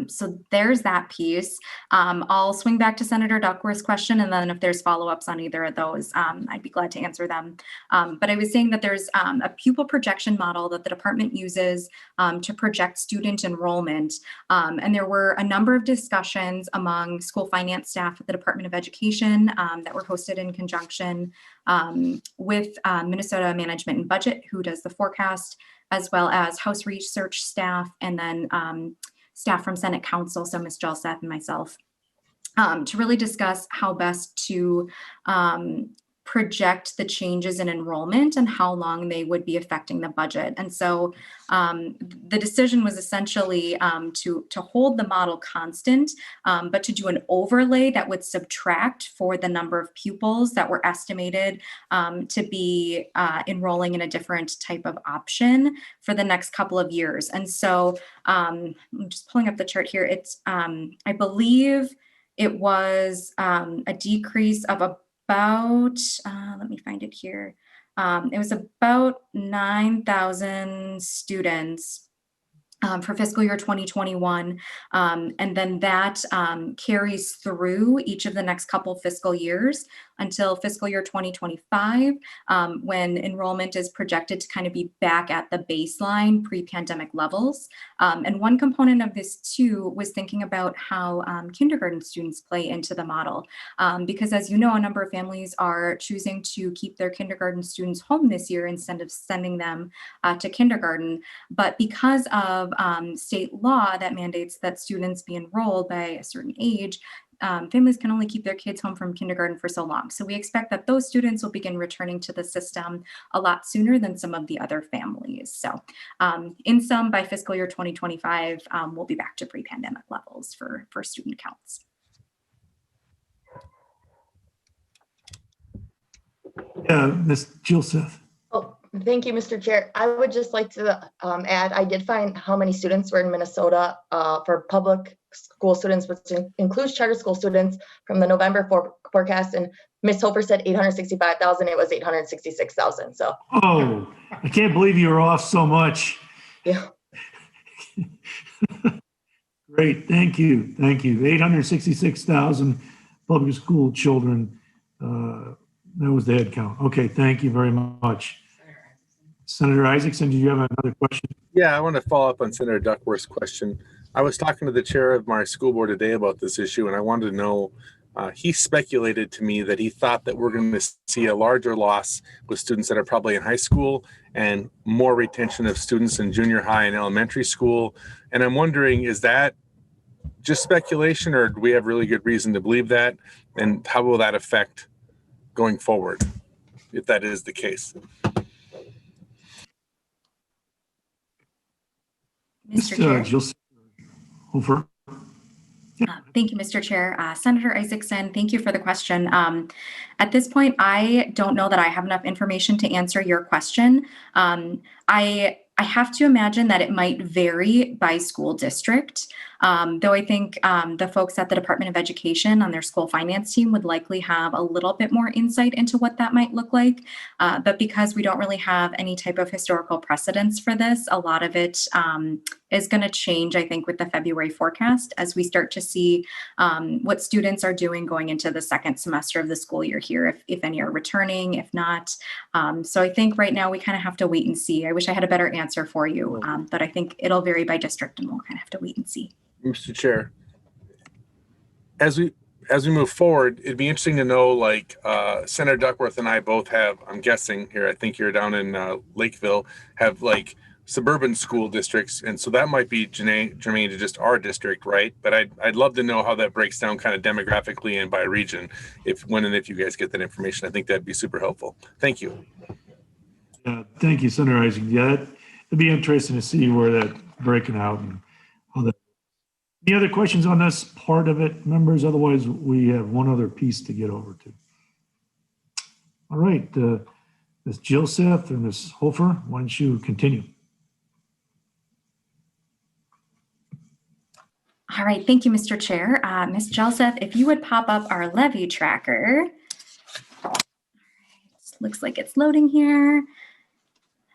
So there's that piece. I'll swing back to Senator Duckworth's question, and then if there's follow-ups on either of those, I'd be glad to answer them. But I was saying that there's a pupil projection model that the department uses to project student enrollment. And there were a number of discussions among school finance staff at the Department of Education that were hosted in conjunction with Minnesota Management and Budget, who does the forecast, as well as House research staff, and then staff from Senate Council, so Ms. Jelseth and myself, to really discuss how best to project the changes in enrollment and how long they would be affecting the budget. And so the decision was essentially to hold the model constant, but to do an overlay that would subtract for the number of pupils that were estimated to be enrolling in a different type of option for the next couple of years. And so I'm just pulling up the chart here. It's, I believe it was a decrease of about, let me find it here. It was about 9,000 students for fiscal year 2021. And then that carries through each of the next couple fiscal years until fiscal year 2025, when enrollment is projected to kind of be back at the baseline pre-pandemic levels. And one component of this too was thinking about how kindergarten students play into the model. Because as you know, a number of families are choosing to keep their kindergarten students home this year instead of sending them to kindergarten. But because of state law that mandates that students be enrolled by a certain age, families can only keep their kids home from kindergarten for so long. So we expect that those students will begin returning to the system a lot sooner than some of the other families. So in sum, by fiscal year 2025, we'll be back to pre-pandemic levels for student counts. Yeah, Ms. Jilseth. Oh, thank you, Mr. Chair. I would just like to add, I did find how many students were in Minnesota for public school students, which includes charter school students, from the November forecast. And Ms. Hofer said 865,000. It was 866,000. So. Oh, I can't believe you were off so much. Yeah. Great, thank you, thank you. 866,000 public school children. That was the head count. Okay, thank you very much. Senator Isaacson, do you have another question? Yeah, I want to follow up on Senator Duckworth's question. I was talking to the chair of my school board today about this issue, and I wanted to know, he speculated to me that he thought that we're going to see a larger loss with students that are probably in high school and more retention of students in junior high and elementary school. And I'm wondering, is that just speculation, or do we have really good reason to believe that? And how will that affect going forward, if that is the case? Mr. Chair. Jilseth Hofer. Thank you, Mr. Chair. Senator Isaacson, thank you for the question. At this point, I don't know that I have enough information to answer your question. I have to imagine that it might vary by school district, though I think the folks at the Department of Education on their school finance team would likely have a little bit more insight into what that might look like. But because we don't really have any type of historical precedence for this, a lot of it is going to change, I think, with the February forecast as we start to see what students are doing going into the second semester of the school year here, if any are returning, if not. So I think right now we kind of have to wait and see. I wish I had a better answer for you, but I think it'll vary by district and we'll kind of have to wait and see. Mr. Chair, as we move forward, it'd be interesting to know, like Senator Duckworth and I both have, I'm guessing here, I think you're down in Lakeville, have like suburban school districts. And so that might be germane to just our district, right? But I'd love to know how that breaks down kind of demographically and by region, when and if you guys get that information. I think that'd be super helpful. Thank you. Yeah, thank you, Senator Isaacson. Yeah, it'd be interesting to see where that's breaking out and how that. Any other questions on this part of it, members? Otherwise, we have one other piece to get over to. All right, Ms. Jilseth or Ms. Hofer, why don't you continue? All right, thank you, Mr. Chair. Ms. Jelseth, if you would pop up our levy tracker. Looks like it's loading here.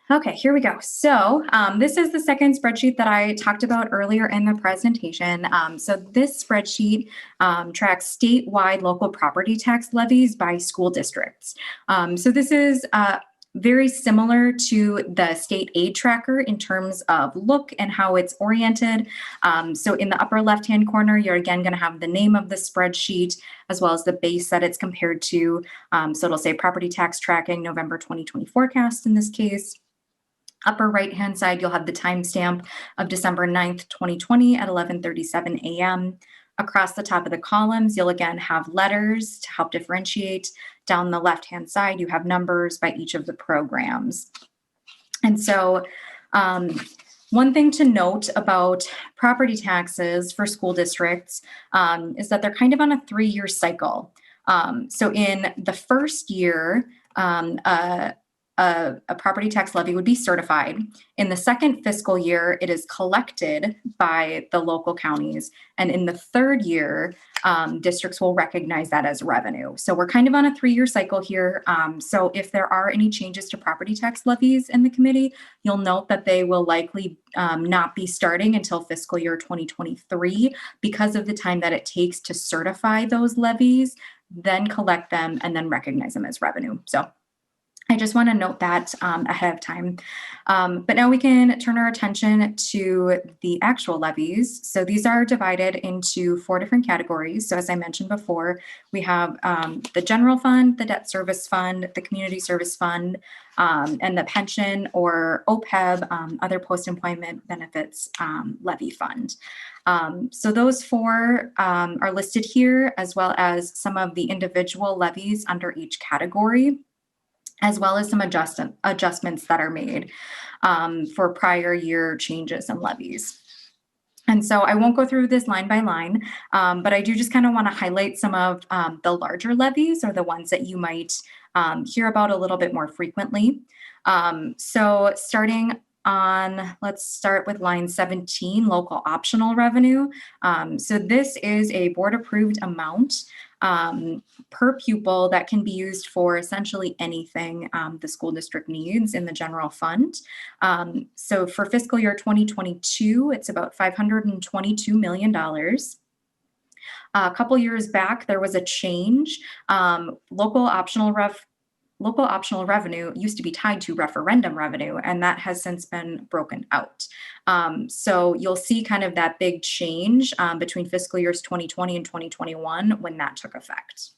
Okay, here we go. So this is the second spreadsheet that I talked about earlier in the presentation. So this spreadsheet tracks statewide local property tax levies by school districts. So this is very similar to the state aid tracker in terms of look and how it's oriented. So in the upper left-hand corner, you're again going to have the name of the spreadsheet as well as the base that it's compared to. So it'll say property tax tracking November 2020 forecast in this case. Upper right-hand side, you'll have the timestamp of December 9th, 2020 at 11:37 a.m. Across the top of the columns, you'll again have letters to help differentiate. Down the left-hand side, you have numbers by each of the programs. And so one thing to note about property taxes for school districts is that they're kind of on a 3-year cycle. So in the first year, a property tax levy would be certified. In the second fiscal year, it is collected by the local counties. And in the third year, districts will recognize that as revenue. So we're kind of on a 3-year cycle here. So if there are any changes to property tax levies in the committee, you'll note that they will likely not be starting until fiscal year 2023 because of the time that it takes to certify those levies, then collect them, and then recognize them as revenue. So I just want to note that ahead of time. But now we can turn our attention to the actual levies. So these are divided into 4 different categories. So as I mentioned before, we have the general fund, the debt service fund, the community service fund, and the pension or OPEB, other post-employment benefits levy fund. So those 4 are listed here, as well as some of the individual levies under each category, as well as some adjustments that are made for prior year changes and levies. And so I won't go through this line by line, but I do just kind of want to highlight some of the larger levies or the ones that you might hear about a little bit more frequently. So starting on, let's start with line 17, local optional revenue. So this is a board approved amount per pupil that can be used for essentially anything the school district needs in the general fund. So for fiscal year 2022, it's about $522 million. A couple years back, there was a change. Local optional revenue used to be tied to referendum revenue, and that has since been broken out. So you'll see kind of that big change between fiscal years 2020 and 2021 when that took effect.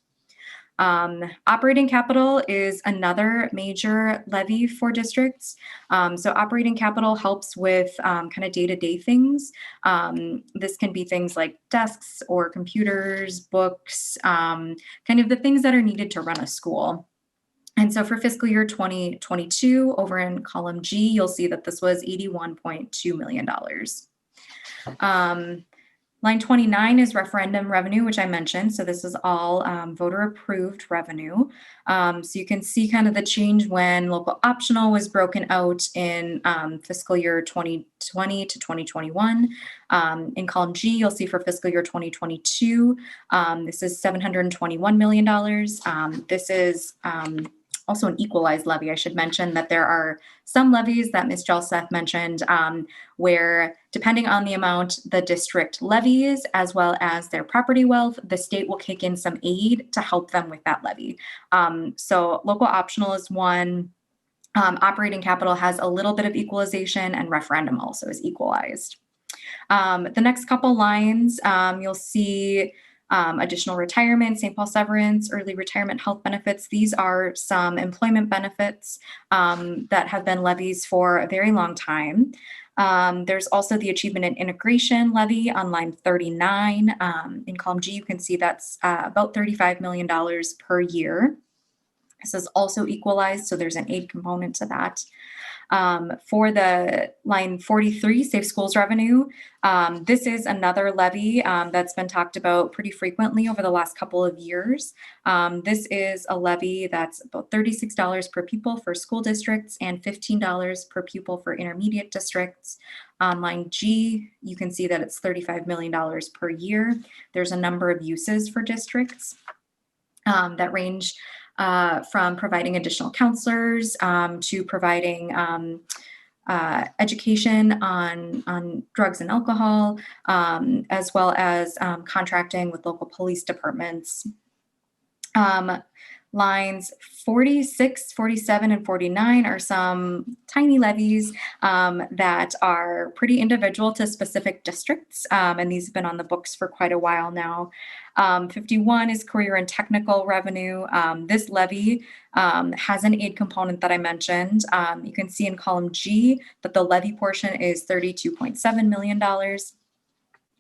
Operating capital is another major levy for districts. So operating capital helps with kind of day-to-day things. This can be things like desks or computers, books, kind of the things that are needed to run a school. And so for fiscal year 2022, over in column G, you'll see that this was $81.2 million. Line 29 is referendum revenue, which I mentioned. So this is all voter approved revenue. So you can see kind of the change when local optional was broken out in fiscal year 2020 to 2021. In column G, you'll see for fiscal year 2022, this is $721 million. This is also an equalized levy. I should mention that there are some levies that Ms. Jelseth mentioned where, depending on the amount the district levies, as well as their property wealth, the state will kick in some aid to help them with that levy. So local optional is one. Operating capital has a little bit of equalization, and referendum also is equalized. The next couple lines, you'll see additional retirement, St. Paul severance, early retirement health benefits. These are some employment benefits that have been levies for a very long time. There's also the achievement and integration levy on line 39. In column G, you can see that's about $35 million per year. This is also equalized, so there's an aid component to that. For the line 43, Safe Schools revenue, this is another levy that's been talked about pretty frequently over the last couple of years. This is a levy that's about $36 per pupil for school districts and $15 per pupil for intermediate districts. On line G, you can see that it's $35 million per year. There's a number of uses for districts that range from providing additional counselors to providing education on drugs and alcohol, as well as contracting with local police departments. Lines 46, 47, and 49 are some tiny levies that are pretty individual to specific districts, and these have been on the books for quite a while now. 51 is career and technical revenue. This levy has an aid component that I mentioned. You can see in column G that the levy portion is $32.7 million.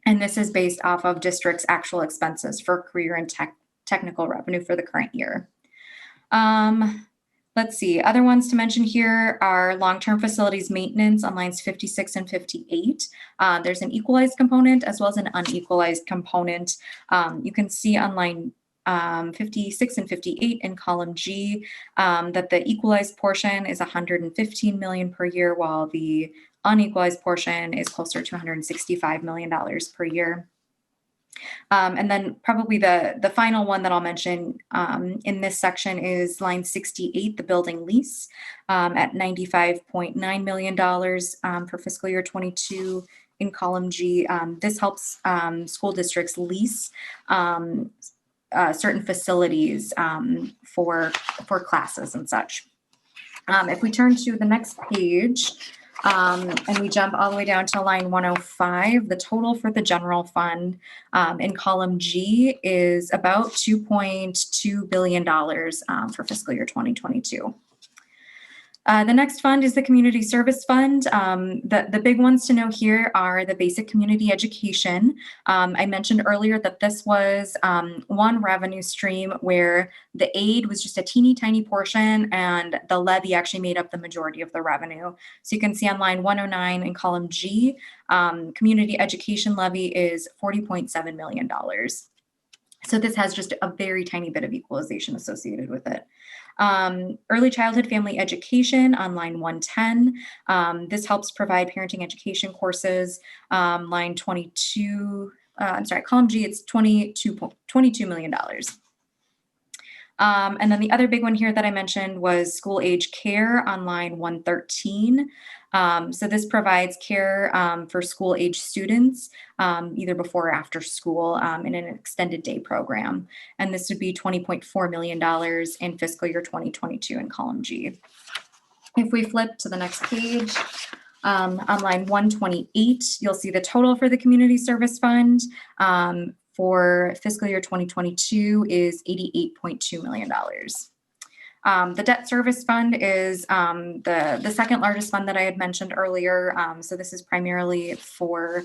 And this is based off of district's actual expenses for career and technical revenue for the current year. Let's see, other ones to mention here are long-term facilities maintenance on lines 56 and 58. There's an equalized component as well as an unequalized component. You can see on line 56 and 58 in column G that the equalized portion is $115 million per year, while the unequalized portion is closer to $165 million per year. And then probably the final one that I'll mention in this section is line 68, the building lease at $95.9 million for fiscal year 22 in column G. This helps school districts lease certain facilities for classes and such. If we turn to the next page, and we jump all the way down to line 105, the total for the general fund in column G is about $2.2 billion for fiscal year 2022. The next fund is the Community Service Fund. The big ones to know here are the basic community education. I mentioned earlier that this was one revenue stream where the aid was just a teeny tiny portion and the levy actually made up the majority of the revenue. So you can see on line 109 in column G, community education levy is $40.7 million. So this has just a very tiny bit of equalization associated with it. Early childhood family education on line 110. This helps provide parenting education courses. Line 22, column G, it's $22 million. And then the other big one here that I mentioned was school age care on line 113. So this provides care for school age students either before or after school in an extended day program. And this would be $20.4 million in fiscal year 2022 in column G. If we flip to the next page, on line 128, you'll see the total for the Community Service Fund for fiscal year 2022 is $88.2 million. The debt service fund is the second largest fund that I had mentioned earlier. So this is primarily for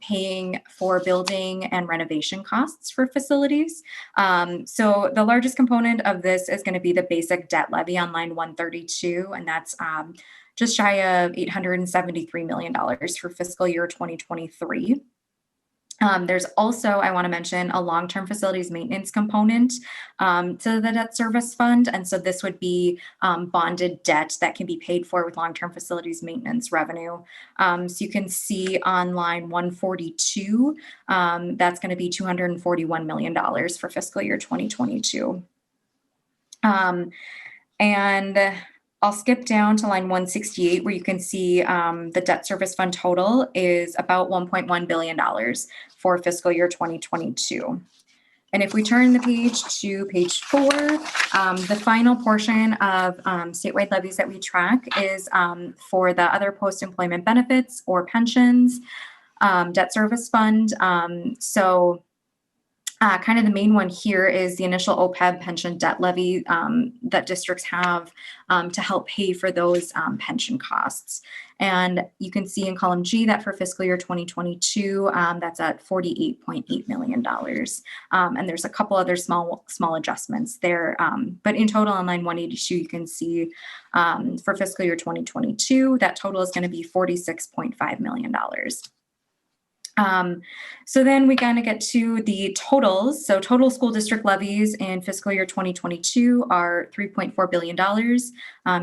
paying for building and renovation costs for facilities. So the largest component of this is going to be the basic debt levy on line 132, and that's just shy of $873 million for fiscal year 2023. There's also, I want to mention, a long-term facilities maintenance component to the debt service fund. And so this would be bonded debt that can be paid for with long-term facilities maintenance revenue. So you can see on line 142, that's going to be $241 million for fiscal year 2022. And I'll skip down to line 168 where you can see the debt service fund total is about $1.1 billion for fiscal year 2022. And if we turn the page to page 4, the final portion of statewide levies that we track is for the other post-employment benefits or pensions, debt service fund. So Kind of the main one here is the initial OPEB pension debt levy that districts have to help pay for those pension costs. And you can see in column G that for fiscal year 2022, that's at $48.8 million. And there's a couple other small adjustments there. But in total on line 182, you can see for fiscal year 2022, that total is going to be $46.5 million. So then we kind of get to the totals. So total school district levies in fiscal year 2022 are $3.4 billion.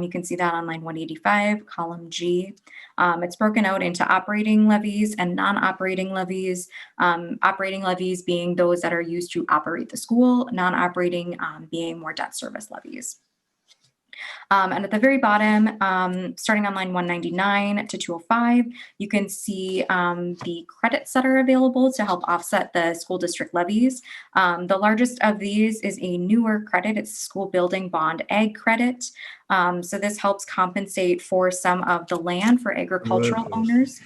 You can see that on line 185, column G. It's broken out into operating levies and non-operating levies. Operating levies being those that are used to operate the school, non-operating being more debt service levies. And at the very bottom, starting on line 199 to 205, you can see the credits that are available to help offset the school district levies. The largest of these is a newer credit. It's school building bond ag credit. So this helps compensate for some of the land for agricultural owners.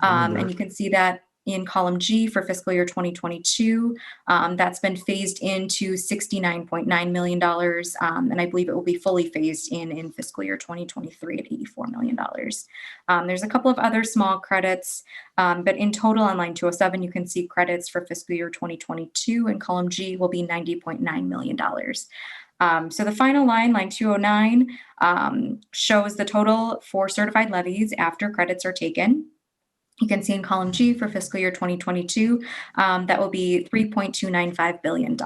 And you can see that in column G for fiscal year 2022, that's been phased into $69.9 million. And I believe it will be fully phased in fiscal year 2023 at $84 million. There's a couple of other small credits, but in total on line 207, you can see credits for fiscal year 2022 in column G will be $90.9 million. So the final line, line 209, shows the total for certified levies after credits are taken. You can see in column G for fiscal year 2022, that will be $3.295 billion.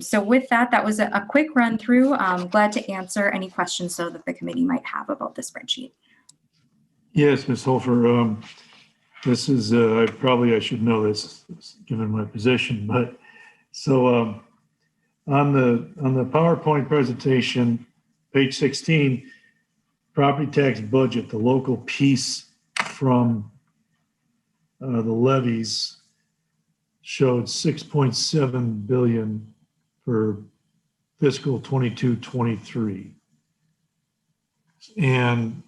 So with that, that was a quick run through. I'm glad to answer any questions so that the committee might have about the spreadsheet. Yes, Ms. Hofer, this is, I should know this given my position, but so on the PowerPoint presentation, page 16, property tax budget, the local piece from the levies showed 6.7 billion for fiscal 22-23. And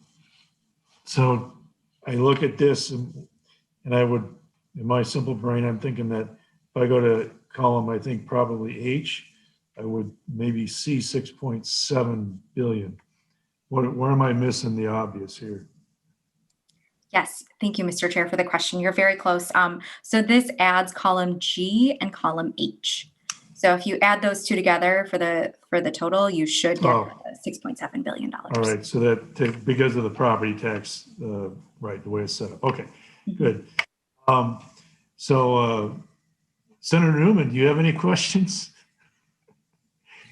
so I look at this and I would, in my simple brain, I'm thinking that if I go to column, I think probably H, I would maybe see 6.7 billion. Where am I missing the obvious here? Yes, thank you, Mr. Chair, for the question. You're very close. So this adds column G and column H. So if you add those two together for the total, you should get $6.7 billion. All right, so that because of the property tax, right, the way it's set up. Okay, good. So Senator Newman, do you have any questions?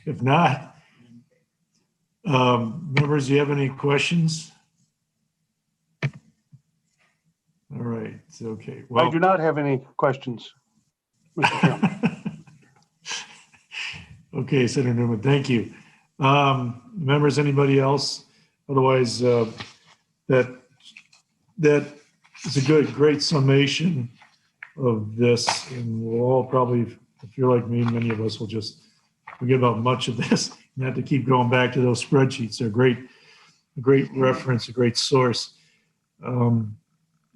If not, members, do you have any questions? All right, okay. Well, I do not have any questions, Mr. Chairman. Okay, Senator Newman, thank you. Members, anybody else? Otherwise, that is a great summation of this, and we'll all probably, if you're like me, many of us will just forget about much of this and have to keep going back to those spreadsheets. They're a great reference, a great source.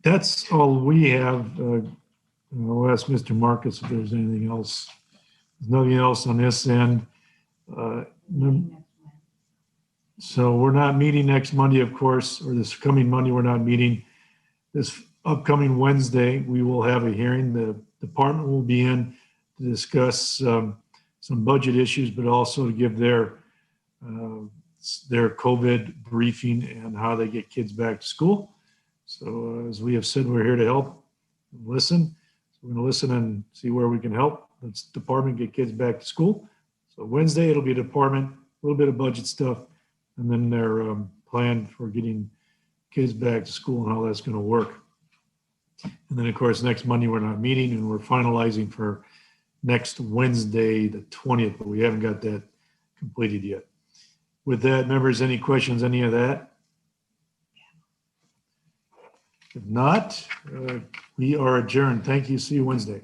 That's all we have. I'll ask Mr. Marcus if there's anything else. There's nothing else on this end. So we're not meeting next Monday, of course, or this coming Monday, we're not meeting. This upcoming Wednesday, we will have a hearing. The department will be in to discuss some budget issues, but also to give their COVID briefing and how they get kids back to school. So as we have said, we're here to help, listen. So we're going to listen and see where we can help. Let's department get kids back to school. So Wednesday, it'll be department, a little bit of budget stuff, and then their plan for getting kids back to school and how that's going to work. And then, of course, next Monday, we're not meeting, and we're finalizing for next Wednesday, the 20th, but we haven't got that completed yet. With that, members, any questions, any of that? If not, we are adjourned. Thank you. See you Wednesday.